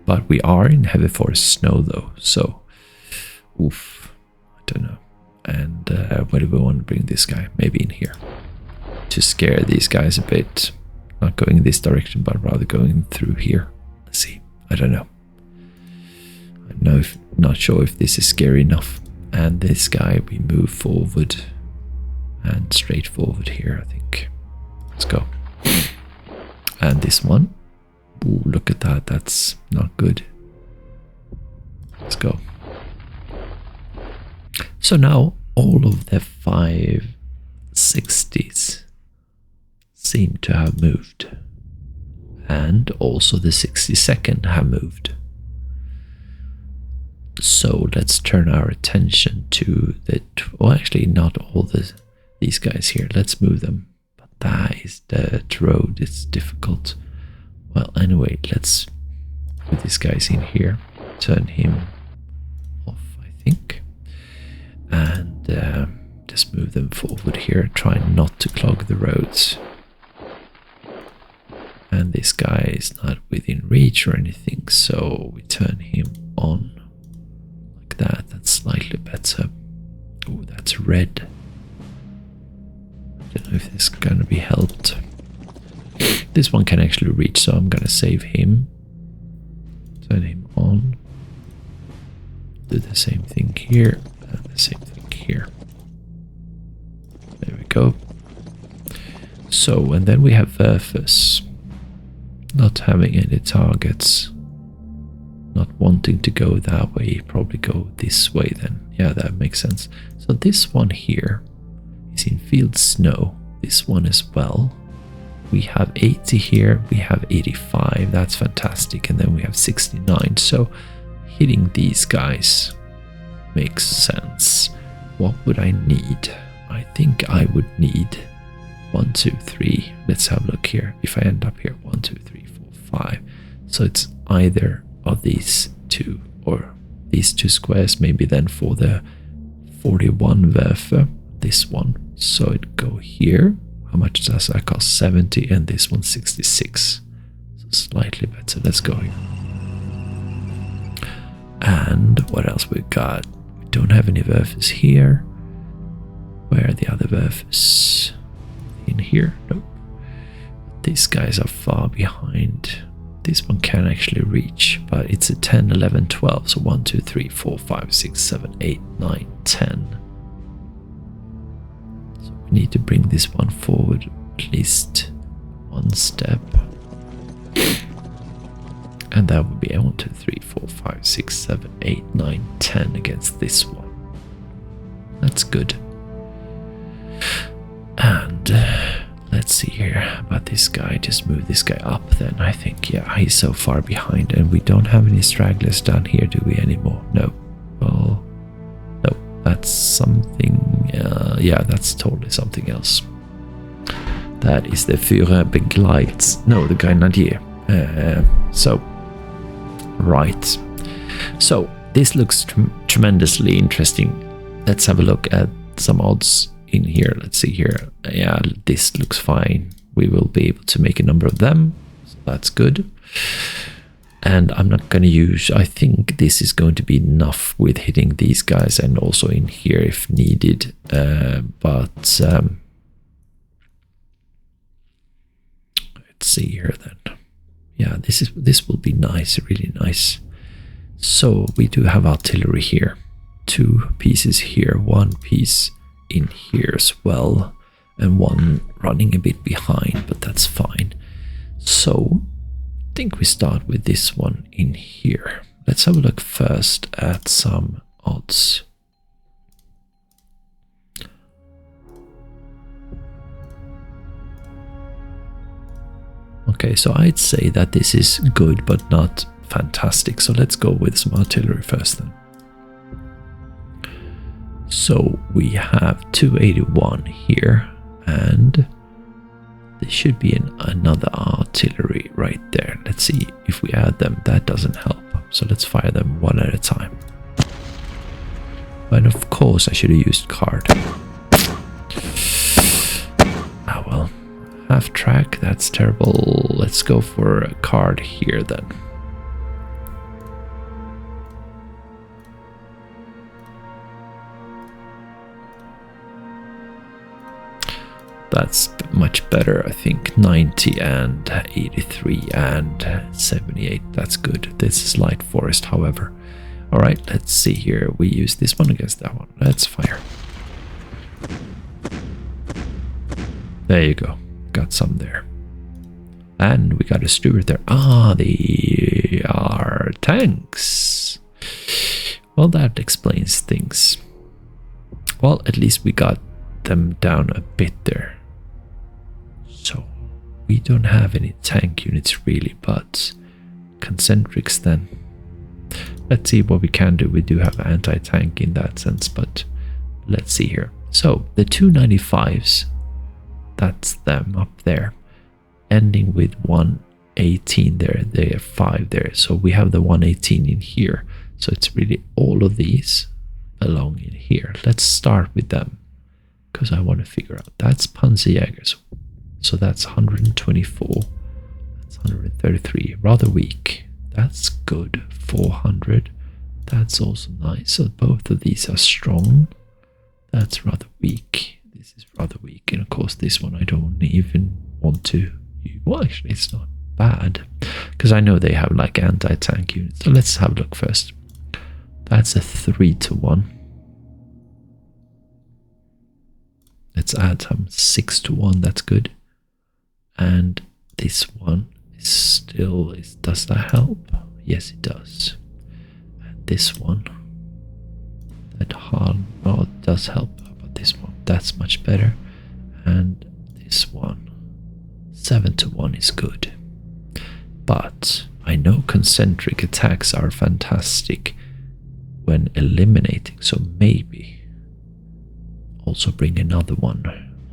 But we are in heavy forest snow, though, so oof, I don't know. And where do we want to bring this guy? Maybe in here to scare these guys a bit. Not going in this direction, but rather going through here. Let's see. I don't know. Not sure if this is scary enough. And this guy, we move forward and straight forward here, I think. Let's go. And this one, ooh, look at that. That's not good. Let's go. So now all of the 560s seem to have moved. And also the 62nd have moved. So let's turn our attention to the... Well, actually not all these guys here. Let's move them. But that is the road. It's difficult. Well, anyway, let's put these guys in here. Turn him off, I think. And just move them forward here. Try not to clog the roads. And this guy is not within reach or anything, so we turn him on like that. That's slightly better. Oh, that's red. I don't know if this is gonna be helped. This one can actually reach, so I'm gonna save him. Turn him on. Do the same thing here, and the same thing here. There we go. So, and then we have Verfus. Not having any targets. Not wanting to go that way. Probably go this way then. Yeah, that makes sense. So this one here is in field snow. this one as well. We have 80 here, we have 85, that's fantastic, and then we have 69, so hitting these guys makes sense. What would I need? I think I would need 1, 2, 3. Let's have a look here. If I end up here, 1, 2, 3, 4, 5. So it's either of these two or these two squares, maybe then for the 41 Werfer, this one. So it go here. How much does that cost? 70, and this one 66. So slightly better. Let's go here. And what else we got? We don't have any Werfers here. Where are the other Werfers? In here? Nope. These guys are far behind. This one can actually reach, but it's a 10, 11, 12. So 1, 2, 3, 4, 5, 6, 7, 8, 9, 10. So we need to bring this one forward at least one step. And that would be 1, 2, 3, 4, 5, 6, 7, 8, 9, 10 against this one. That's good. And let's see here about this guy. Just move this guy up then, I think. Yeah, he's so far behind. And we don't have any stragglers down here, do we, anymore? No. Well, no, that's something. Yeah, that's totally something else. That is the Führer begleits. No, the Grenadier. Right. So this looks tremendously interesting. Let's have a look at some odds in here. Let's see here. Yeah, this looks fine. We will be able to make a number of them. So that's good. And I'm not going to use, I think this is going to be enough with hitting these guys and also in here if needed. Let's see here then. Yeah, this will be nice, really nice. So we do have artillery here. 2 pieces here, 1 piece in here as well, and 1 running a bit behind, but that's fine. So I think we start with this one in here. Let's have a look first at some odds. Okay, so I'd say that this is good but not fantastic. So let's go with some artillery first then. So we have 281 here, and there should be another artillery right there. Let's see if we add them. That doesn't help. So let's fire them one at a time. And of course I should have used card. Ah well. Half track, that's terrible. Let's go for a card here then. That's much better, I think. 90 and 83 and 78. That's good. This is light forest, however. Alright, let's see here. We use this one against that one. Let's fire. There you go. Got some there. And we got a steward there. Ah, they are tanks. Well, that explains things. Well, at least we got them down a bit there. So we don't have any tank units really, but concentrics then. Let's see what we can do. We do have anti-tank in that sense, but let's see here. So the 295s, that's them up there, ending with 118 there. They have 5 there, so we have the 118 in here. So it's really all of these belong in here. Let's start with them because I want to figure out. That's Panzerjägers. So that's 124. That's 133. Rather weak. That's good. 400. That's also nice. So both of these are strong. That's rather weak. This is rather weak. And of course this one I don't even want to use. Well, actually it's not bad because I know they have like anti-tank units. So let's have a look first. That's a 3-to-1. Let's add some 6-to-1. That's good. And this one is still, does that help? Yes, it does. And this one, that hard does help, but this one, that's much better. And this one. 7-1 is good. But I know concentric attacks are fantastic when eliminating, so maybe also bring another one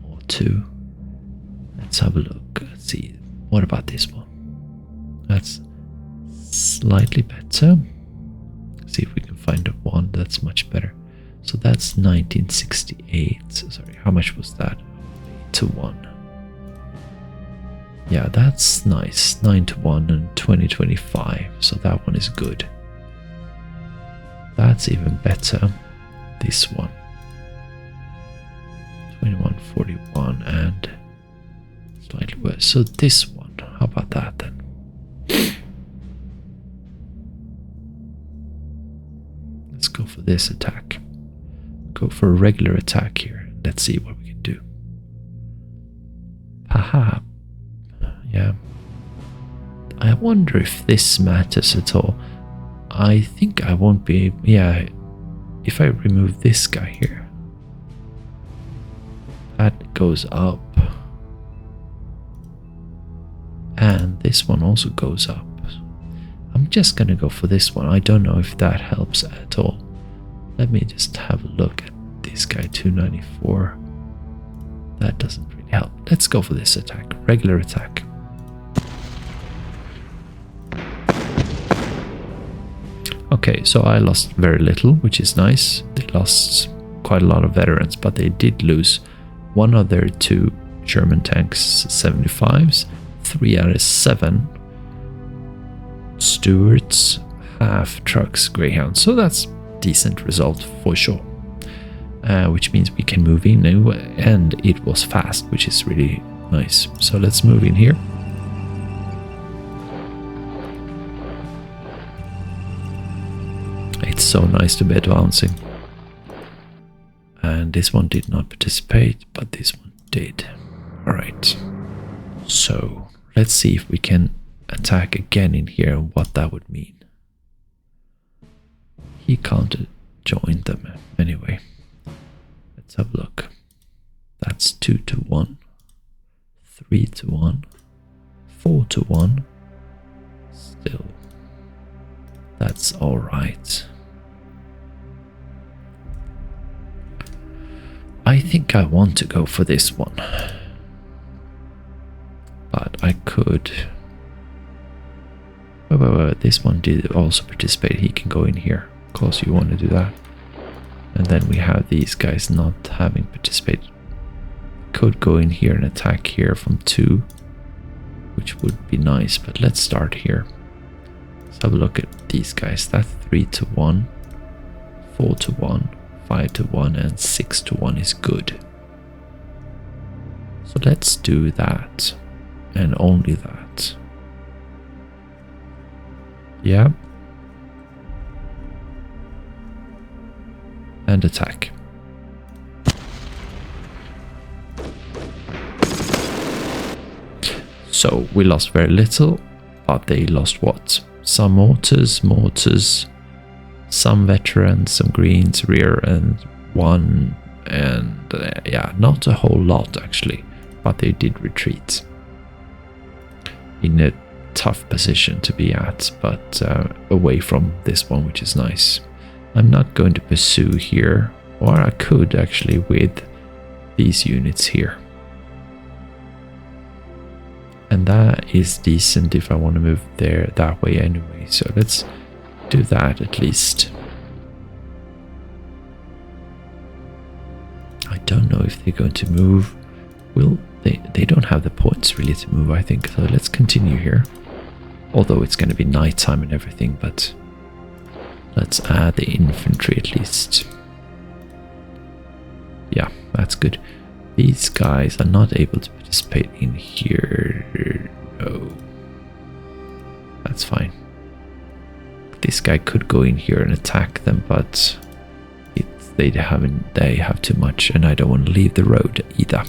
or two. Let's have a look. Let's see. What about this one? That's slightly better. See if we can find a one that's much better. So that's 1968. Sorry, how much was that? 8-1. Yeah, that's nice. 9-1 and 2025. So that one is good. That's even better. This one. 21-41 and slightly worse. So this one. How about that then? Let's go for this attack. Go for a regular attack here. Let's see what we can do. Haha. Yeah. I wonder if this matters at all. I think I won't be... Yeah. If I remove this guy here. That goes up. And this one also goes up. I'm just gonna go for this one. I don't know if that helps at all. Let me just have a look at this guy, 294. That doesn't really help. Let's go for this attack. Regular attack. Okay, so I lost very little, which is nice. They lost quite a lot of veterans, but they did lose one of their 2 German tanks, 75s, 3 out of 7 Stuarts, half trucks, Greyhounds. So that's decent result for sure. Which means we can move in, and it was fast, which is really nice. So let's move in here. It's so nice to be advancing. And this one did not participate, but this one did. Alright. So let's see if we can attack again in here and what that would mean. He can't join them anyway. Let's have a look. That's 2-1, 3-1, 4-1. Still, that's all right. I think I want to go for this one, but I could. Wait, this one did also participate. He can go in here. Of course, you want to do that. And then we have these guys not having participated. Could go in here and attack here from 2, which would be nice, but let's start here. Let's have a look at these guys. That's 3-1, 4-1, 5-1, and 6-1 is good. So let's do that, and only that. Yeah. And attack. So we lost very little, but they lost what? Some mortars, some veterans, some greens, rear, and 1, and yeah, not a whole lot actually, but they did retreat in a tough position to be at, but away from this one, which is nice. I'm not going to pursue here, or I could actually with these units here. And that is decent if I want to move there that way anyway. So let's do that at least. I don't know if they're going to move. Will they don't have the points really to move, I think. So let's continue here. Although it's going to be nighttime and everything, but let's add the infantry at least. Yeah, that's good. These guys are not able to participate in here. No. That's fine. This guy could go in here and attack them, but they have too much, and I don't want to leave the road either.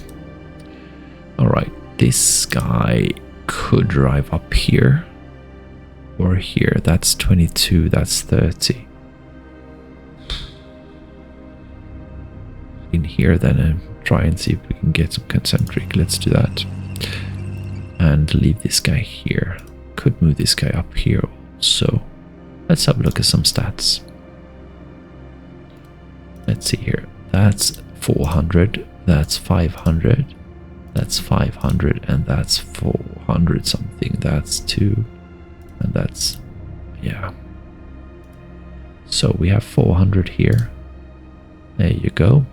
Alright, this guy could drive up here. Or here. That's 22, that's 30. in here then and try and see if we can get some concentric. Let's do that. And leave this guy here. Could move this guy up here also. Let's have a look at some stats. Let's see here. That's 400. That's 500. That's 500. And that's 400 something. That's 2. And that's... yeah. So we have 400 here. There you go.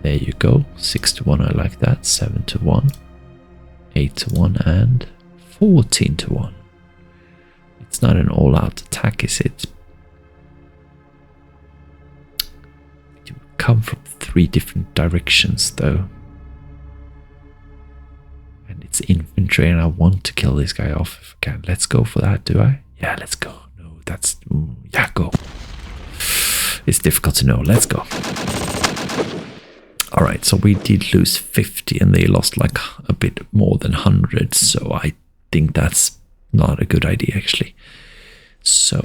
There you go. 6 to 1. I like that. 7 to 1. 8 to 1. And 14 to 1. It's not an all-out attack, is it? You come from 3 different directions, though. And it's infantry, and I want to kill this guy off if I can. Let's go for that, do I? Yeah, let's go. No, that's... yeah, go. It's difficult to know. Let's go. Alright, so we did lose 50, and they lost like a bit more than 100, so I think that's not a good idea, actually. So,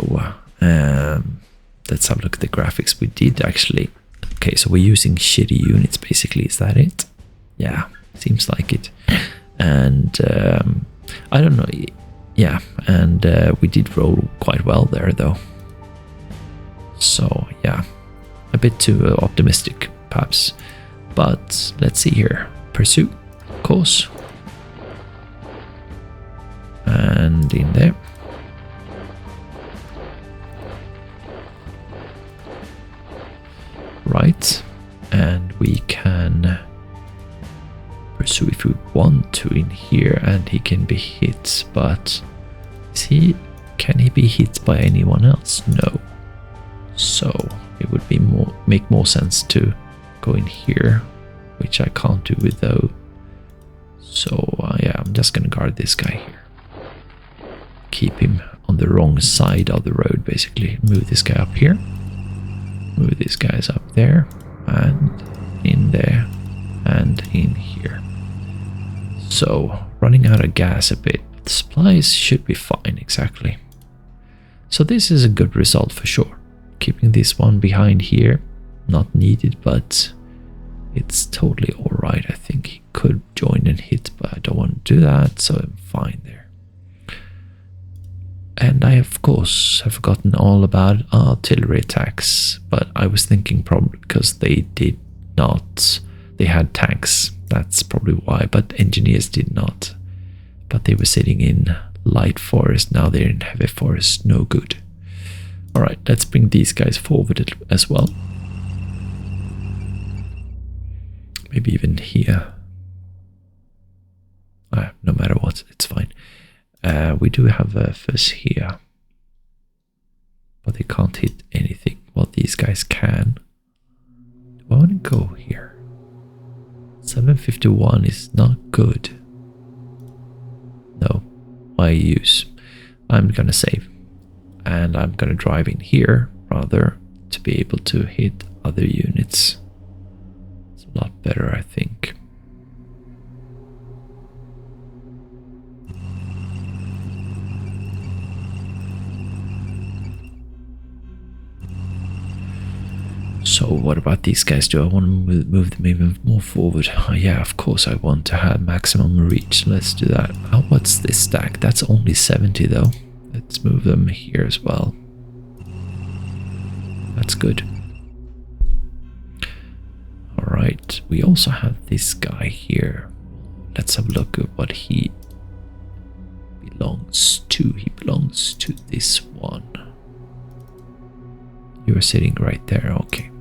let's have a look at the graphics. We did actually... okay, so we're using shitty units, basically. Is that it? Yeah, seems like it. And, I don't know. Yeah, and we did roll quite well there, though. So, yeah, a bit too optimistic, perhaps. But let's see here. Pursue, of course. And in there. Right. And we can pursue if we want to in here, and he can be hit. But can he be hit by anyone else? No. So it would be make more sense to go in here, which I can't do with those. So yeah, I'm just gonna guard this guy here. Keep him on the wrong side of the road, basically. Move this guy up here. Move these guys up there, and in there, and in here. So running out of gas a bit. The supplies should be fine, exactly. So this is a good result for sure. Keeping this one behind here, not needed, but it's totally alright. I think he could join and hit, but I don't want to do that, so I'm fine there. And I, of course, have forgotten all about artillery attacks, but I was thinking probably because they did not, they had tanks, that's probably why, but engineers did not. But they were sitting in light forest, now they're in heavy forest, no good. Alright, let's bring these guys forward as well. Maybe even here. No matter what, it's fine. We do have a first here. But they can't hit anything. Well, these guys can. Do I want to go here? 751 is not good. No. Why use? I'm gonna save. And I'm gonna drive in here rather to be able to hit other units. It's a lot better, I think. So what about these guys? Do I want to move them even more forward? Oh, yeah, of course I want to have maximum reach. Let's do that. Oh, what's this stack? That's only 70 though. Let's move them here as well. That's good. Alright, we also have this guy here. Let's have a look at what he belongs to. He belongs to this one. You're sitting right there, okay.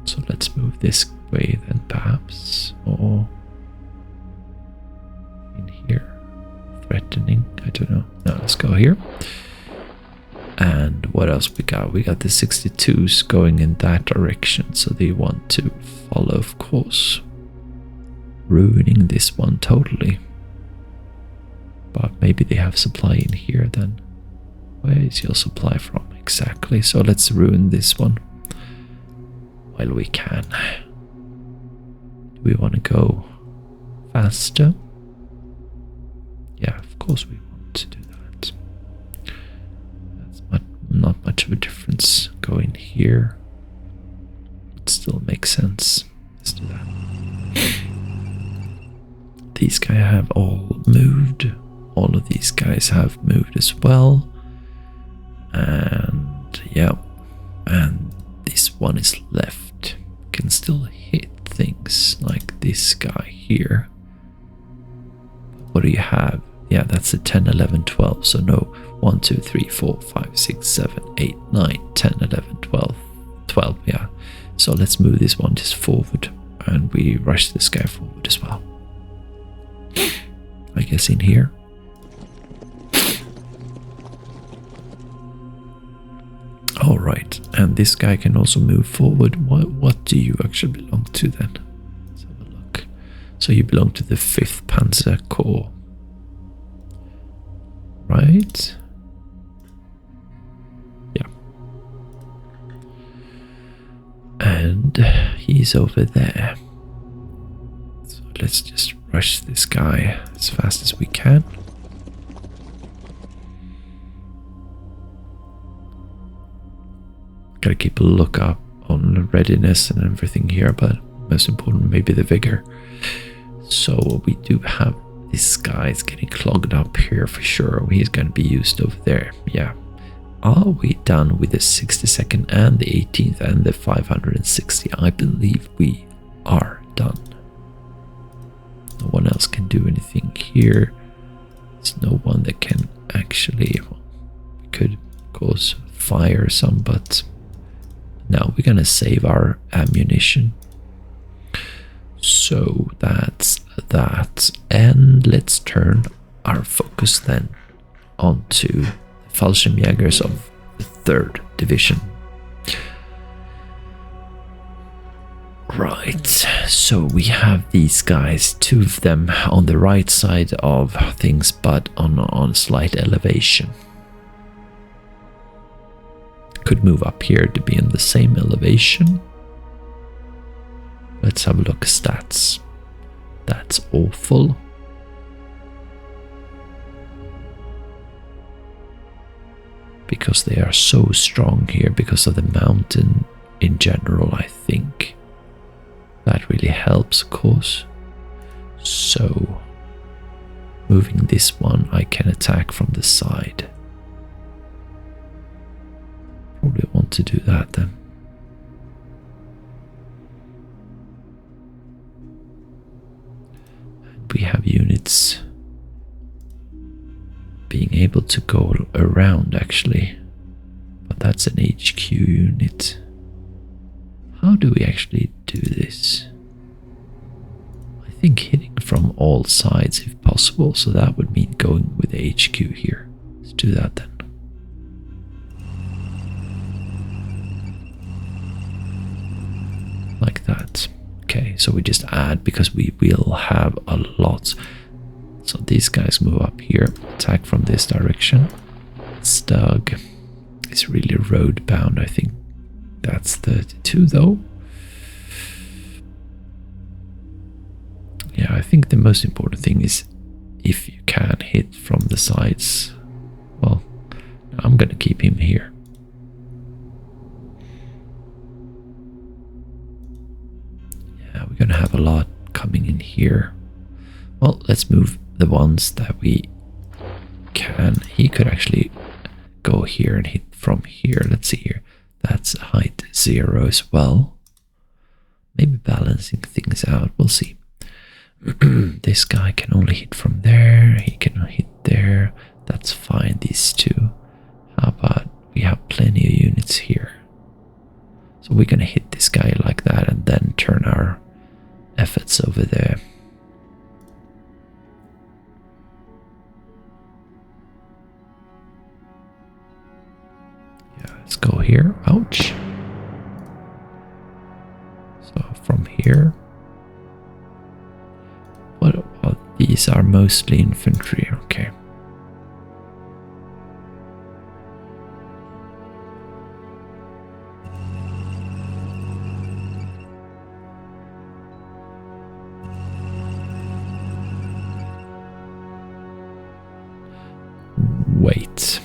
So let's move this way then, perhaps, or in here. Threatening, I don't know. No, let's go here. And what else we got? We got the 62s going in that direction, so they want to follow, of course. Ruining this one totally. But maybe they have supply in here then. Where is your supply from exactly? So let's ruin this one while we can. Do we want to go faster? Yeah, of course we want to do that. That's not much of a difference go in here. It still makes sense. Let's do that. These guys have all moved. All of these guys have moved as well. And yeah, and this one is left. Can still hit things like this guy here. What do you have? Yeah, that's a 10, 11, 12. So no, 1, 2, 3, 4, 5, 6, 7, 8, 9, 10, 11, 12. 12, yeah. So let's move this one just forward. And we rush this guy forward as well. I guess in here. Alright, and this guy can also move forward. What do you actually belong to then? Let's have a look. So you belong to the 5th Panzer Corps. Right? Yeah. And he's over there. So let's just rush this guy as fast as we can. Gotta keep a lookout on the readiness and everything here, but most important, maybe the vigor. So we do have this guy's getting clogged up here for sure. He's gonna be used over there. Yeah. Are we done with the 62nd and the 18th and the 560? I believe we are done. No one else can do anything here. There's no one that can actually, well, we could of course fire some, but now we're gonna save our ammunition. So that's that, and let's turn our focus then onto the Fallschirmjägers of the 3rd Division. Right, so we have these guys, 2 of them on the right side of things, but on slight elevation. Could move up here to be in the same elevation. Let's have a look at stats. That's awful. Because they are so strong here, because of the mountain in general, I think. That really helps, of course. So, moving this one, I can attack from the side. Probably want to do that then. And we have units being able to go around actually, but that's an HQ unit. How do we actually do this? I think hitting from all sides if possible, so that would mean going with the HQ here. Let's do that then. Like that. Okay, so we just add, because we will have a lot. So these guys move up here, attack from this direction. Stug is really road bound, I think. That's 32 though. Yeah, I think the most important thing is if you can hit from the sides. Well, I'm gonna keep him here. Yeah, we're gonna have a lot coming in here. Well, let's move the ones that we can. He could actually go here and hit from here. Let's see here. That's height 0 as well. Maybe balancing things out. We'll see. This guy can only hit from there. He can hit there. That's fine, these two. How about we have plenty of units here. So we're going to hit this guy like that and then turn our efforts over there. Yeah, let's go here. Ouch. So from here. What about these? Are mostly infantry. Okay. Wait.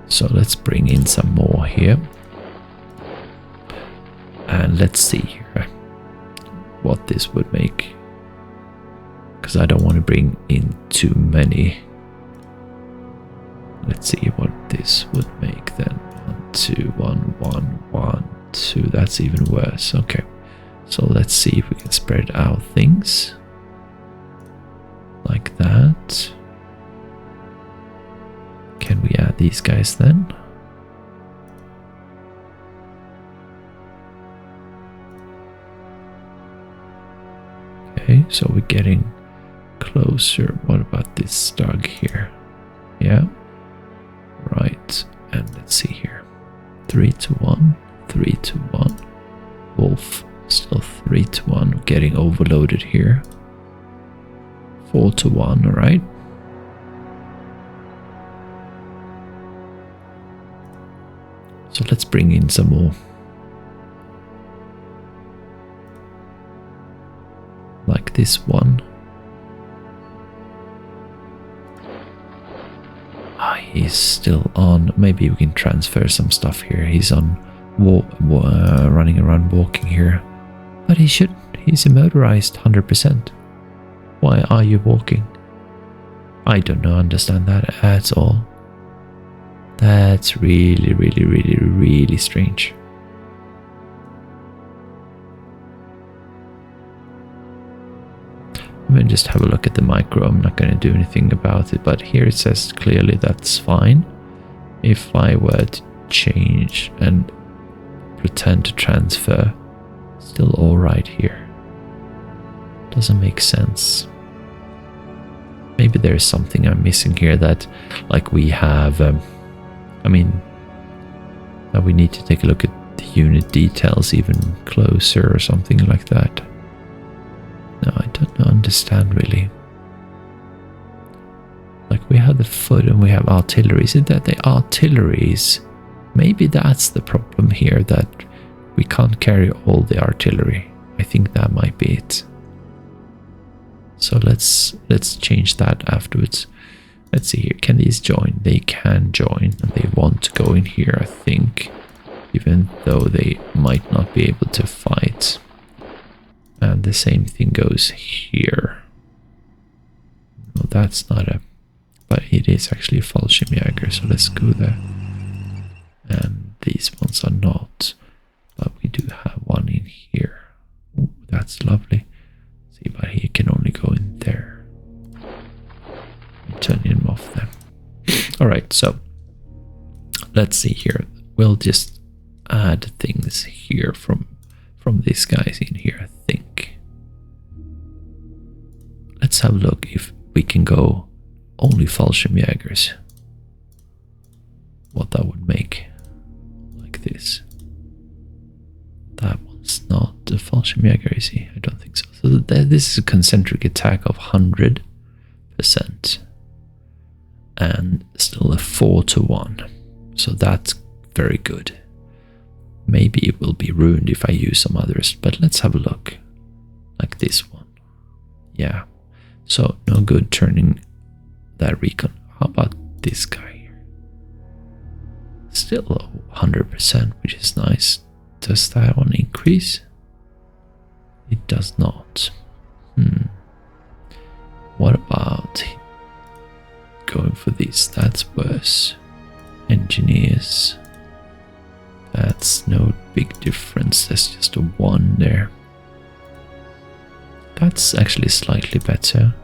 So let's bring in some more here. And let's see here what this would make. Because I don't want to bring in too many. Let's see what this would make then. 1, 2, 1, 1, 1, 2. That's even worse. Okay. So let's see if we can spread out things. Like that. Can we add these guys then? Okay, so we're getting closer. What about this stug here? Yeah. Right. And let's see here. 3 to 1. 3 to 1. Wolf. Still 3 to 1. Getting overloaded here. 4 to 1. Alright. So let's bring in some more. Like this one. He's still on. Maybe we can transfer some stuff here. He's on running around walking here. But he shouldn't. He's immotorized 100%. Why are you walking? I don't understand that at all. That's really, really, really, really strange. I'm going to just have a look at the micro. I'm not going to do anything about it, but here it says clearly that's fine. If I were to change and pretend to transfer, still all right here. Doesn't make sense. Maybe there's something I'm missing here that, like we have, that we need to take a look at the unit details even closer or something like that. No, I don't understand really. Like we have the foot and we have artillery. Is it that the artilleries? Maybe that's the problem here, that we can't carry all the artillery. I think that might be it. So let's change that afterwards. Let's see here. Can these join? They can join, and they want to go in here, I think, even though they might not be able to fight. And the same thing goes here. No, that's not a... But it is actually a Fallschirmjäger, so let's go there. And these ones are not. But we do have one in here. Ooh, that's lovely. See, but he can only go in there. Turn him off then. Alright, so let's see here. We'll just add things here from these guys in here, I think. Let's have a look if we can go only Fallschirmjägers. What that would make. Like this. That one's not a Fallschirmjäger, is he? I don't think so. So this is a concentric attack of 100%. And still a 4 to 1. So that's very good. Maybe it will be ruined if I use some others, but let's have a look. Like this one. Yeah. So no good turning that recon. How about this guy here? Still 100%, which is nice. Does that one increase? It does not. What about going for these? That's worse. Engineers. That's no big difference. There's just a 1 there. That's actually slightly better.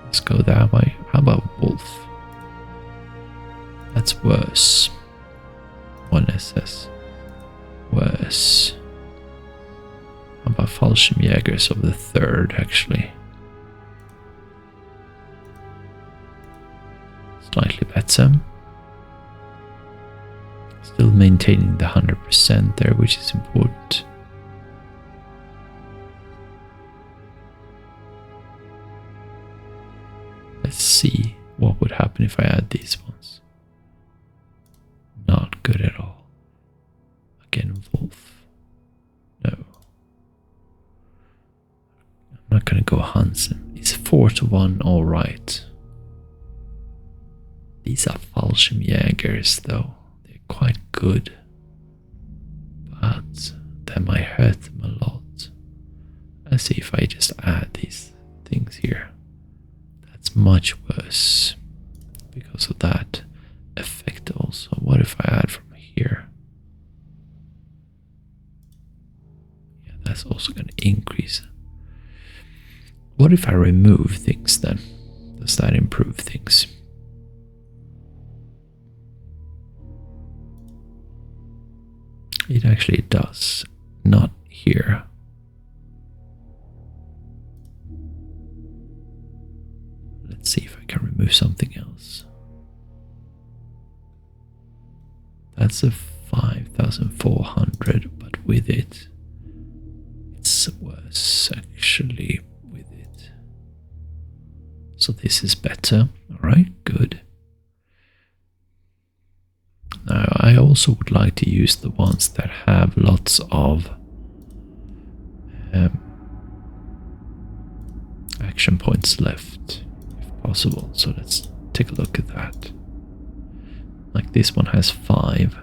Let's go that way. How about Wolf? That's worse. 1 SS. Worse. How about Fallschirmjägers of the 3rd, actually? Slightly better. Still maintaining the 100% there, which is important. Let's see what would happen if I add these ones. Not good at all. Again, Wolf. No. I'm not going to go Hansen. It's 4 to 1, alright. These are Fallschirmjägers though. They're quite good. But that might hurt them a lot. Let's see if I just add these things here. That's much worse because of that effect also. What if I add from here? Yeah, that's also going to increase. What if I remove things then? Does that improve things? It actually does. Not here. Let's see if I can remove something else. That's a 5,400, but with it, it's worse actually with it. So this is better. Alright, good. Now I also would like to use the ones that have lots of action points left, if possible. So let's take a look at that. Like this one has 5.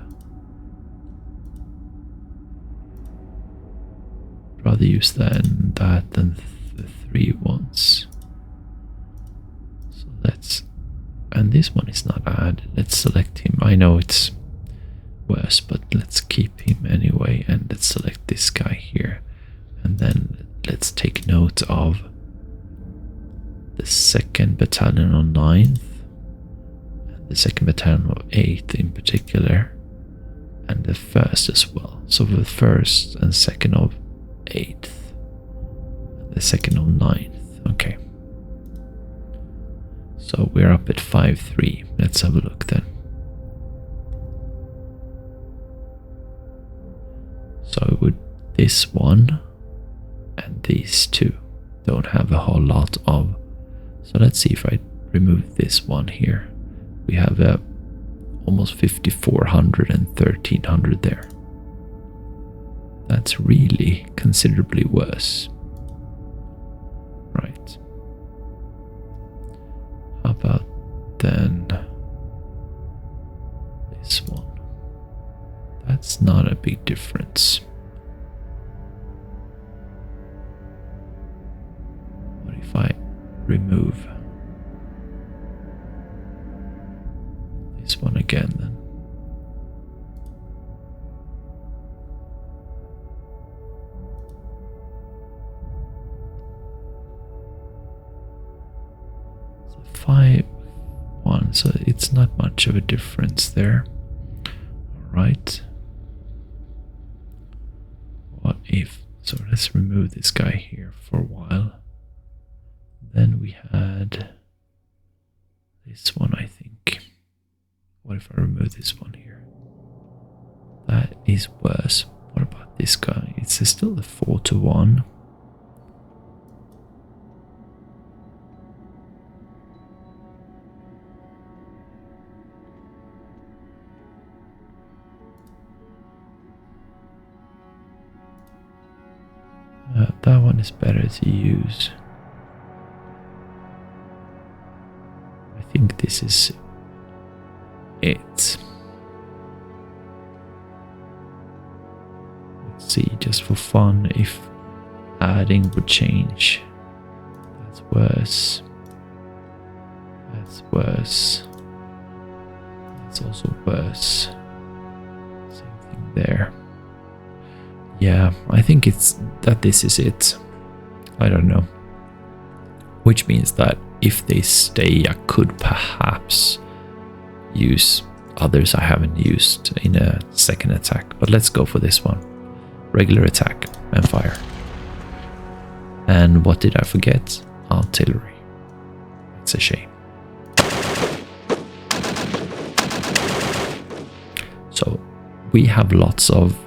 I'd rather use that than the 3 ones. So let's, and this one is not added. Let's select him. I know it's worse, but let's keep him anyway, and let's select this guy here, and then let's take note of the 2nd Battalion on 9th, and the 2nd Battalion of 8th in particular, and the 1st as well. So the 1st and 2nd of 8th, and the 2nd of 9th. Okay, so we're up at 5-3. Let's have a look then. So would this one and these two don't have a whole lot of. So let's see if I remove this one here. We have almost 5,400 and 1,300 there. That's really considerably worse. Right. How about then this one? That's not a big difference. What if I remove this one again then? So 5-1, so it's not much of a difference there. All right. What if, so let's remove this guy here for a while. Then we had this one, I think. What if I remove this one here? That is worse. What about this guy? It's still the 4-1. That one is better to use. I think this is it. Let's see, just for fun, if adding would change. That's worse. That's worse. That's also worse. Same thing there. Yeah, I think it's that this is it. I don't know. Which means that if they stay, I could perhaps use others I haven't used in a second attack. But let's go for this one. Regular attack and fire. And what did I forget? Artillery. It's a shame. So we have lots of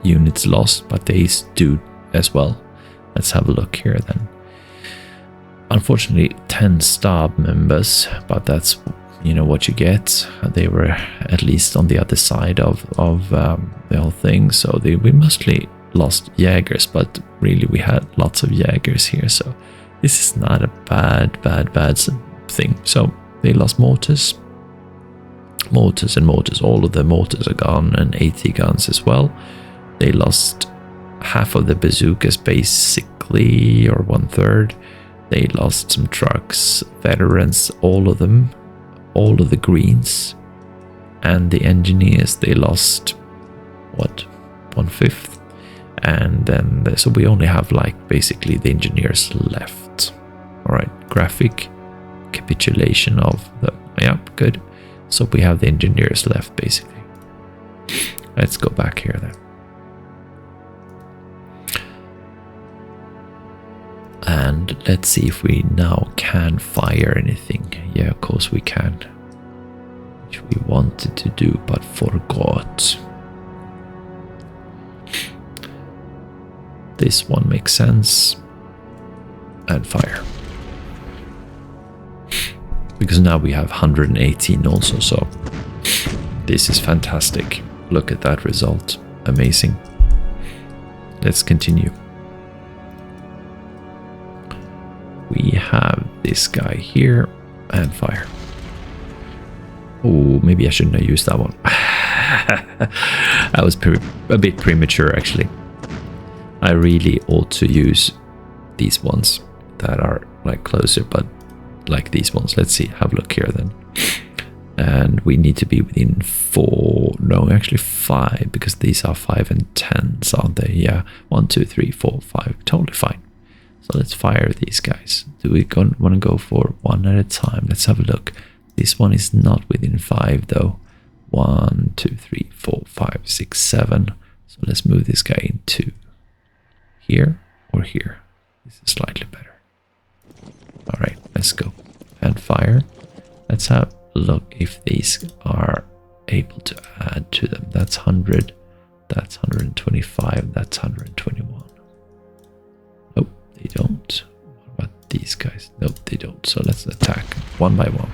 units lost, but they do as well. Let's have a look here then. Unfortunately 10 stab members, but that's, you know, what you get. They were at least on the other side of the whole thing, so we mostly lost Jaegers, but really we had lots of Jaegers here, so this is not a bad thing. So they lost mortars, mortars and mortars. All of the mortars are gone, and 80 guns as well. They lost half of the bazookas basically, or 1/3. They lost some trucks, veterans, all of them, all of the greens, and the engineers. They lost what, 1/5, and then so we only have like basically the engineers left. All right, graphic capitulation of the, yeah, good. So we have the engineers left basically. Let's go back here then. And let's see if we now can fire anything. Yeah, of course we can. Which we wanted to do but forgot. This one makes sense. And fire. Because now we have 118 also, so this is fantastic. Look at that result. Amazing. Let's continue. We have this guy here and fire. Oh, maybe I shouldn't have used that one. That was a bit premature actually. I really ought to use these ones that are like closer, but like these ones. Let's see, have a look here then. And we need to be within 4, no, actually 5, because these are 5 and 10s, aren't they? Yeah, 1, 2, 3, 4, 5, totally fine. So let's fire these guys. Do we want to go for one at a time? Let's have a look. This one is not within 5 though. 1, 2, 3, 4, 5, 6, 7. So let's move this guy into here or here. This is slightly better. All right, let's go and fire. Let's have a look if these are able to add to them. That's 100. That's 125. That's 121. Nope, they don't. What about these guys? Nope, they don't. So let's attack one by one.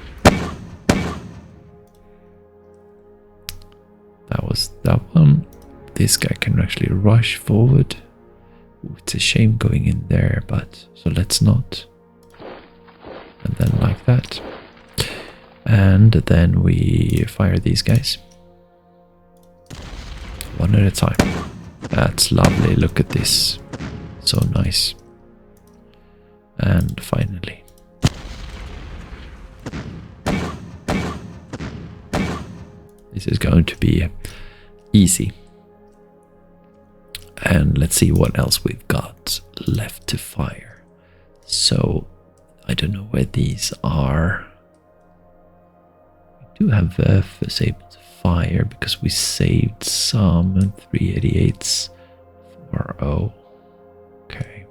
That was that one. This guy can actually rush forward. Ooh, it's a shame going in there, but so let's not. And then like that. And then we fire these guys. One at a time. That's lovely. Look at this. So nice. And finally. This is going to be easy. And let's see what else we've got left to fire. So, I don't know where these are. We do have Verfus able to fire because we saved some 388s. 4-0. Okay.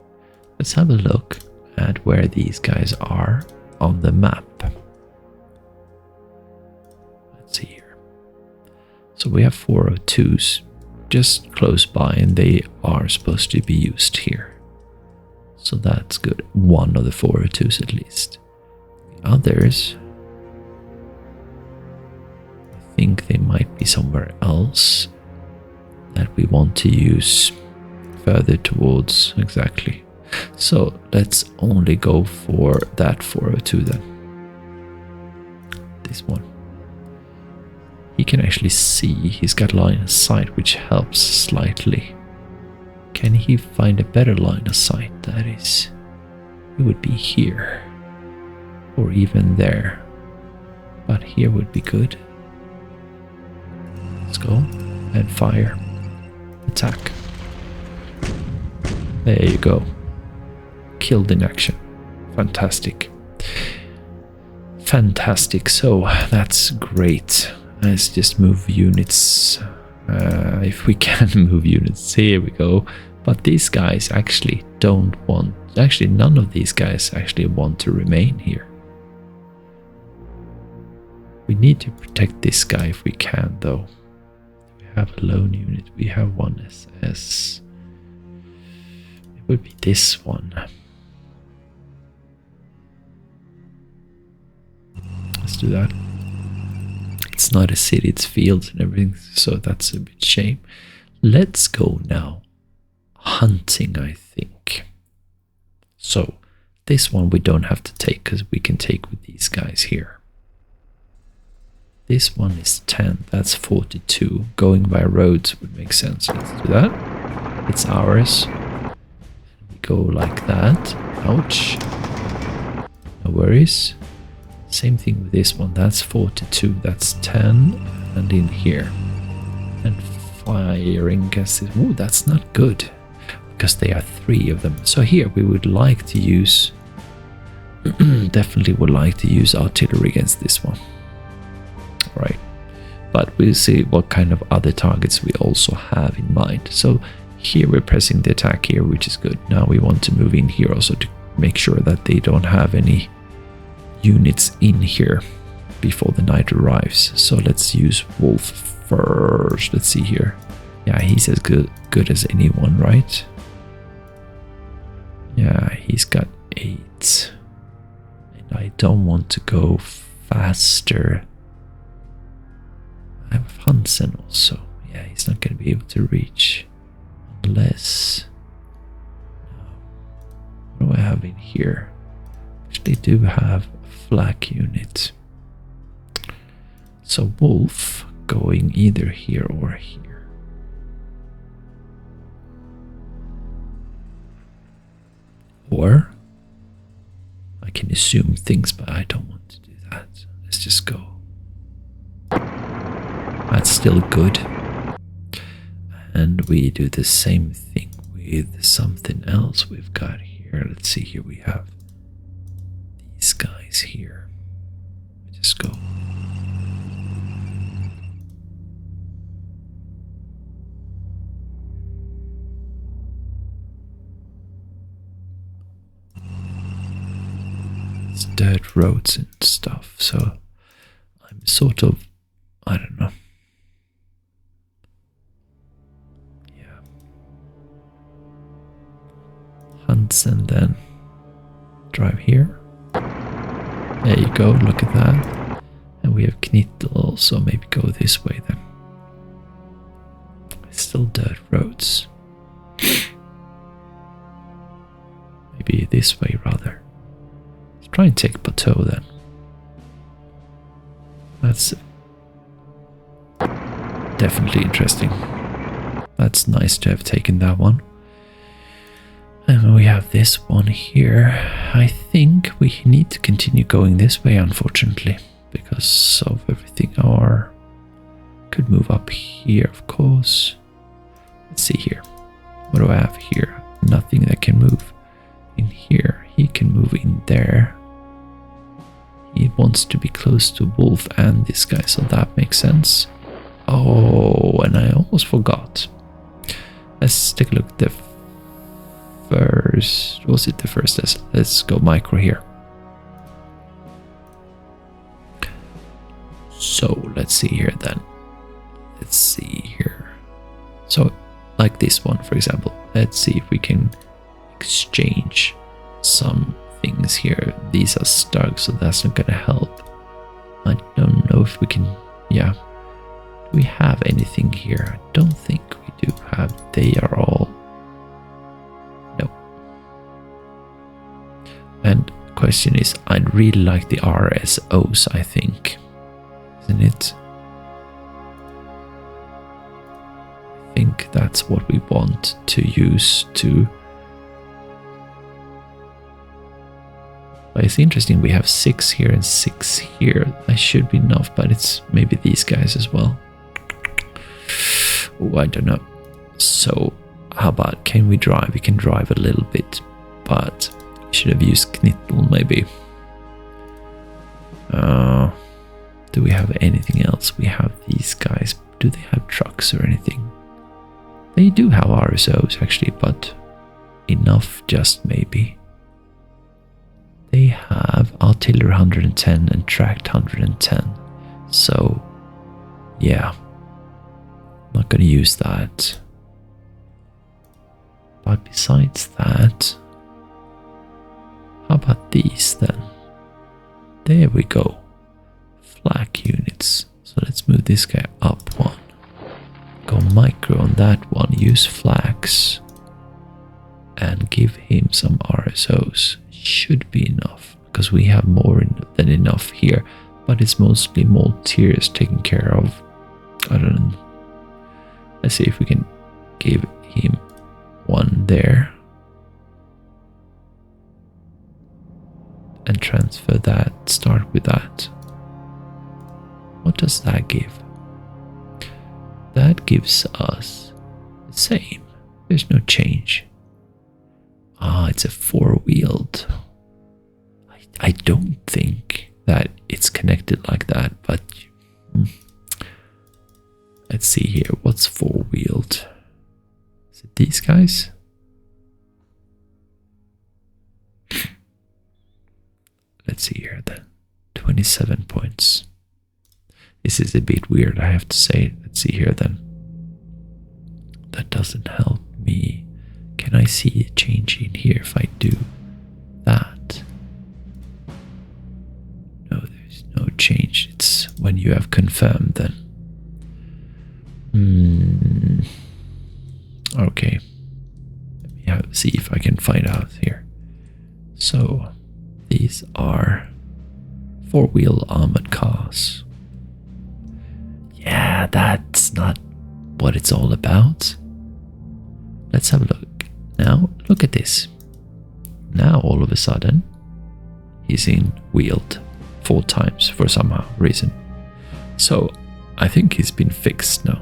Let's have a look at where these guys are on the map. Let's see here. So we have 402s just close by, and they are supposed to be used here. So that's good. One of the 402s at least. The others, I think they might be somewhere else that we want to use further towards. Exactly. So let's only go for that 402 then. This one. He can actually see. He's got line of sight, which helps slightly. Can he find a better line of sight? That is, it would be here. Or even there. But here would be good. Let's go and fire. Attack. There you go. Killed in action. Fantastic. Fantastic. So that's great. Let's just move units. If we can move units. Here we go. But these guys actually don't want... Actually, none of these guys actually want to remain here. We need to protect this guy if we can, though. We have a lone unit. We have one SS. It would be this one. Let's do that. It's not a city, it's fields and everything, so that's a bit shame. Let's go now hunting, I think. So this one we don't have to take because we can take with these guys here. This one is 10, that's 42. Going by roads would make sense. Let's do that. It's ours. We go like that. Ouch. No worries. Same thing with this one. That's 42. That's 10. And in here. And firing gases. Ooh, that's not good. Because there are 3 of them. So here we would like to use... definitely would like to use artillery against this one. Right. But we'll see what kind of other targets we also have in mind. So here we're pressing the attack here, which is good. Now we want to move in here also to make sure that they don't have any units in here before the night arrives. So let's use Wolf first. Let's see here. Yeah, he's as good as anyone, right? Yeah, he's got 8. And I don't want to go faster. I have Hansen also. Yeah, he's not going to be able to reach. Unless... What do I have in here? Actually, do have a flak unit. So Wolf going either here or here. Or I can assume things, but I don't want to do that. Let's just go. That's still good. And we do the same thing with something else we've got here. Let's see, here we have these guys here. Just go. It's dirt roads and stuff, so I'm sort of, I don't know. And then drive here. There you go, look at that. And we have Knittel also, maybe go this way then. It's still dirt roads. Maybe this way rather. Let's try and take Plateau then. That's definitely interesting. That's nice to have taken that one. And we have this one here. I think we need to continue going this way, unfortunately, because of everything. Or could move up here, of course. Let's see here. What do I have here? Nothing that can move in here. He can move in there. He wants to be close to Wolf and this guy, so that makes sense. Oh, and I almost forgot. Let's take a look at the first, was it the first? Let's go micro here. So let's see here then. Let's see here. So like this one, for example. Let's see if we can exchange some things here. These are stuck, so that's not gonna help. I don't know if we can, yeah. Do we have anything here? I don't think we do have. They are all, no. And question is, I'd really like the RSOs, I think. Isn't it? I think that's what we want to use to... But it's interesting, we have 6 here and 6 here. That should be enough, but it's maybe these guys as well. Oh, I don't know. So, how about, can we drive? We can drive a little bit, but we should have used Knittel maybe. Do we have anything else? We have these guys. Do they have trucks or anything? They do have RSOs actually, but enough just maybe. They have artillery 110 and tracked 110. So, yeah. Not going to use that. But besides that, how about these then? There we go. Flak units. So let's move this guy up one. Go micro on that one. Use flags. And give him some RSOs. Should be enough. Because we have more than enough here. but it's mostly Maltese taken care of. I don't know. Let's see if we can give him one there. And transfer that, start with that. What does that give? That gives us the same. There's no change. Ah, it's a four-wheeled. I don't think that it's connected like that, but let's see here. What's four-wheeled? Is it these guys? Let's see here then. 27 points. This is a bit weird, I have to say. Let's see here then. That doesn't help me. Can I see a change in here if I do that? No, there's no change. It's when you have confirmed then. Okay. Let me see if I can find out here. So, these are four-wheel armored cars. Yeah, that's not what it's all about. Let's have a look. Now, look at this. Now, all of a sudden, he's in wheeled 4 times for some reason. So, I think he's been fixed now.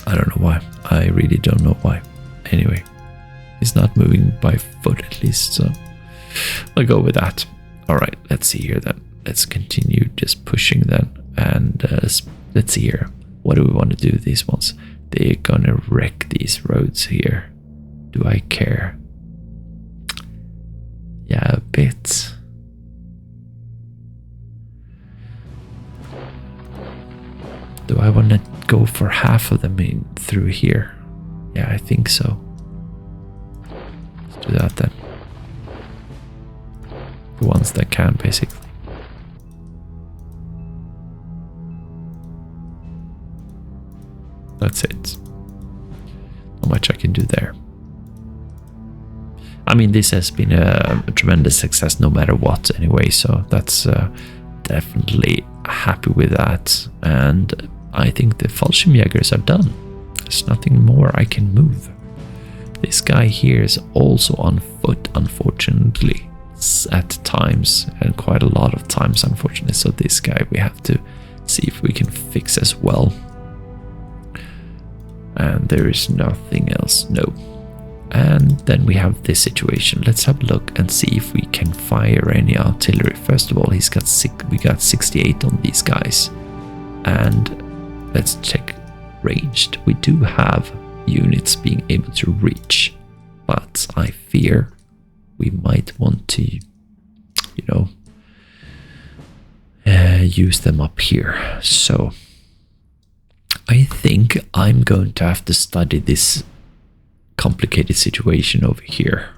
I don't know why. I really don't know why. Anyway, he's not moving by foot at least, so I'll go with that. Alright, let's see here then. Let's continue just pushing then. And let's see here. What do we want to do with these ones? They're gonna wreck these roads here. Do I care? Yeah, a bit. Do I want to go for half of them in through here? Yeah, I think so. Let's do that then. The ones that can, basically. That's it. Not much I can do there. I mean, this has been a tremendous success no matter what anyway, so that's definitely happy with that. And I think the Fallschirmjägers are done. There's nothing more I can move. This guy here is also on foot, unfortunately, at times, and quite a lot of times, unfortunately. So this guy we have to see if we can fix as well. And there is nothing else, no. And then we have this situation. Let's have a look and see if we can fire any artillery. First of all, we got 68 on these guys. And let's check ranged. We do have units being able to reach, but I fear we might want to, use them up here. So I think I'm going to have to study this complicated situation over here.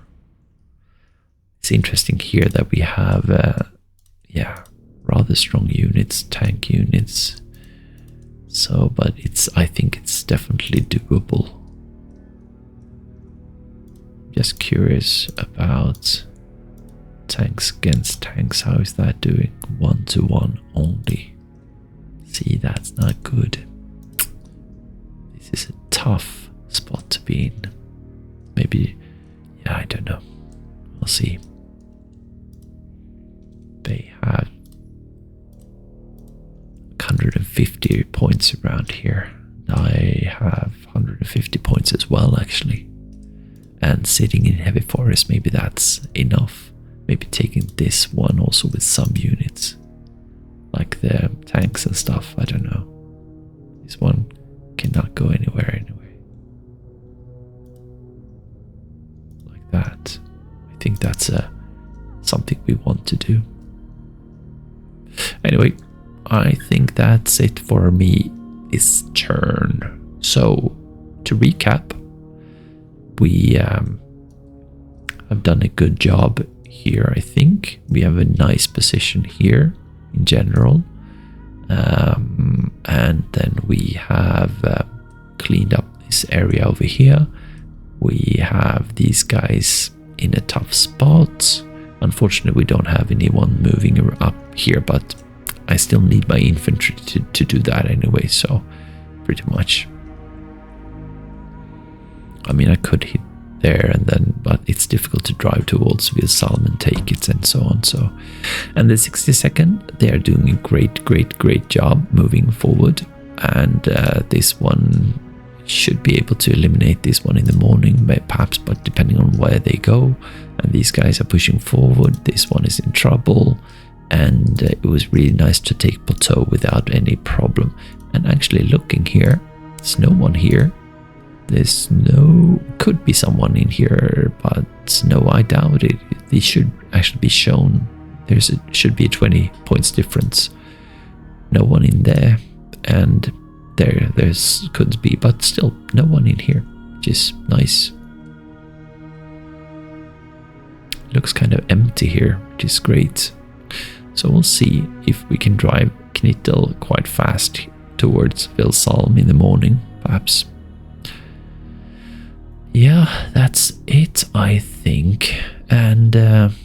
It's interesting here that we have, rather strong units, tank units. So, but I think it's definitely doable. Just curious about tanks against tanks. How is that doing? 1-to-1 only. See, that's not good. This is a tough spot to be in. Maybe, I don't know. We'll see. They have 150 points around here. I have 150 points as well, actually. And sitting in heavy forest, maybe that's enough. Maybe taking this one also with some units, like the tanks and stuff. I don't know. This one cannot go anywhere anyway. Like that. I think that's something we want to do. Anyway, I think that's it for me this turn. So, to recap, we have done a good job here, I think. We have a nice position here in general. And then we have cleaned up this area over here. We have these guys in a tough spot. Unfortunately, we don't have anyone moving up here, but I still need my infantry to do that anyway, so pretty much. I mean, I could hit there and then, but it's difficult to drive towards Vielsalm and take it and so on. So, and the 62nd, they are doing a great job moving forward, and this one should be able to eliminate this one in the morning, perhaps, but depending on where they go. And these guys are pushing forward. This one is in trouble, and it was really nice to take Plateau without any problem. And actually looking here, there's no one here. There's could be someone in here, but no, I doubt it. They should actually be shown. Should be a 20 points difference. No one in there, and there's could be, but still no one in here, which is nice. Looks kind of empty here, which is great. So we'll see if we can drive Knittel quite fast towards Vielsalm in the morning, perhaps. Yeah, that's it, I think. And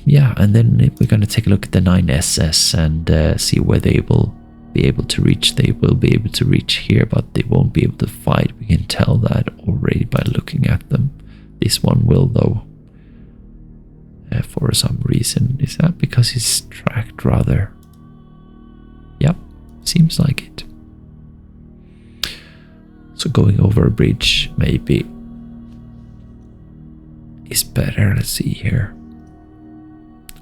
yeah, and then we're going to take a look at the 9SS and see where they will be able to reach. They will be able to reach here, but they won't be able to fight. We can tell that already by looking at them. This one will, though, for some reason. Is that because it's tracked rather? Yep, seems like it. So going over a bridge maybe is better. Let's see here.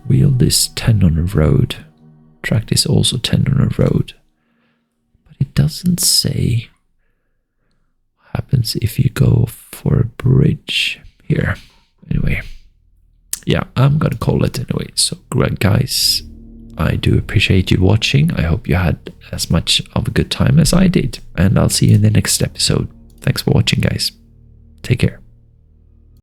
Wheel is 10 on a road. Track is also 10 on a road. But it doesn't say what happens if you go for a bridge here. Anyway, yeah, I'm gonna call it anyway. So guys, I do appreciate you watching. I hope you had as much of a good time as I did. And I'll see you in the next episode. Thanks for watching, guys. Take care.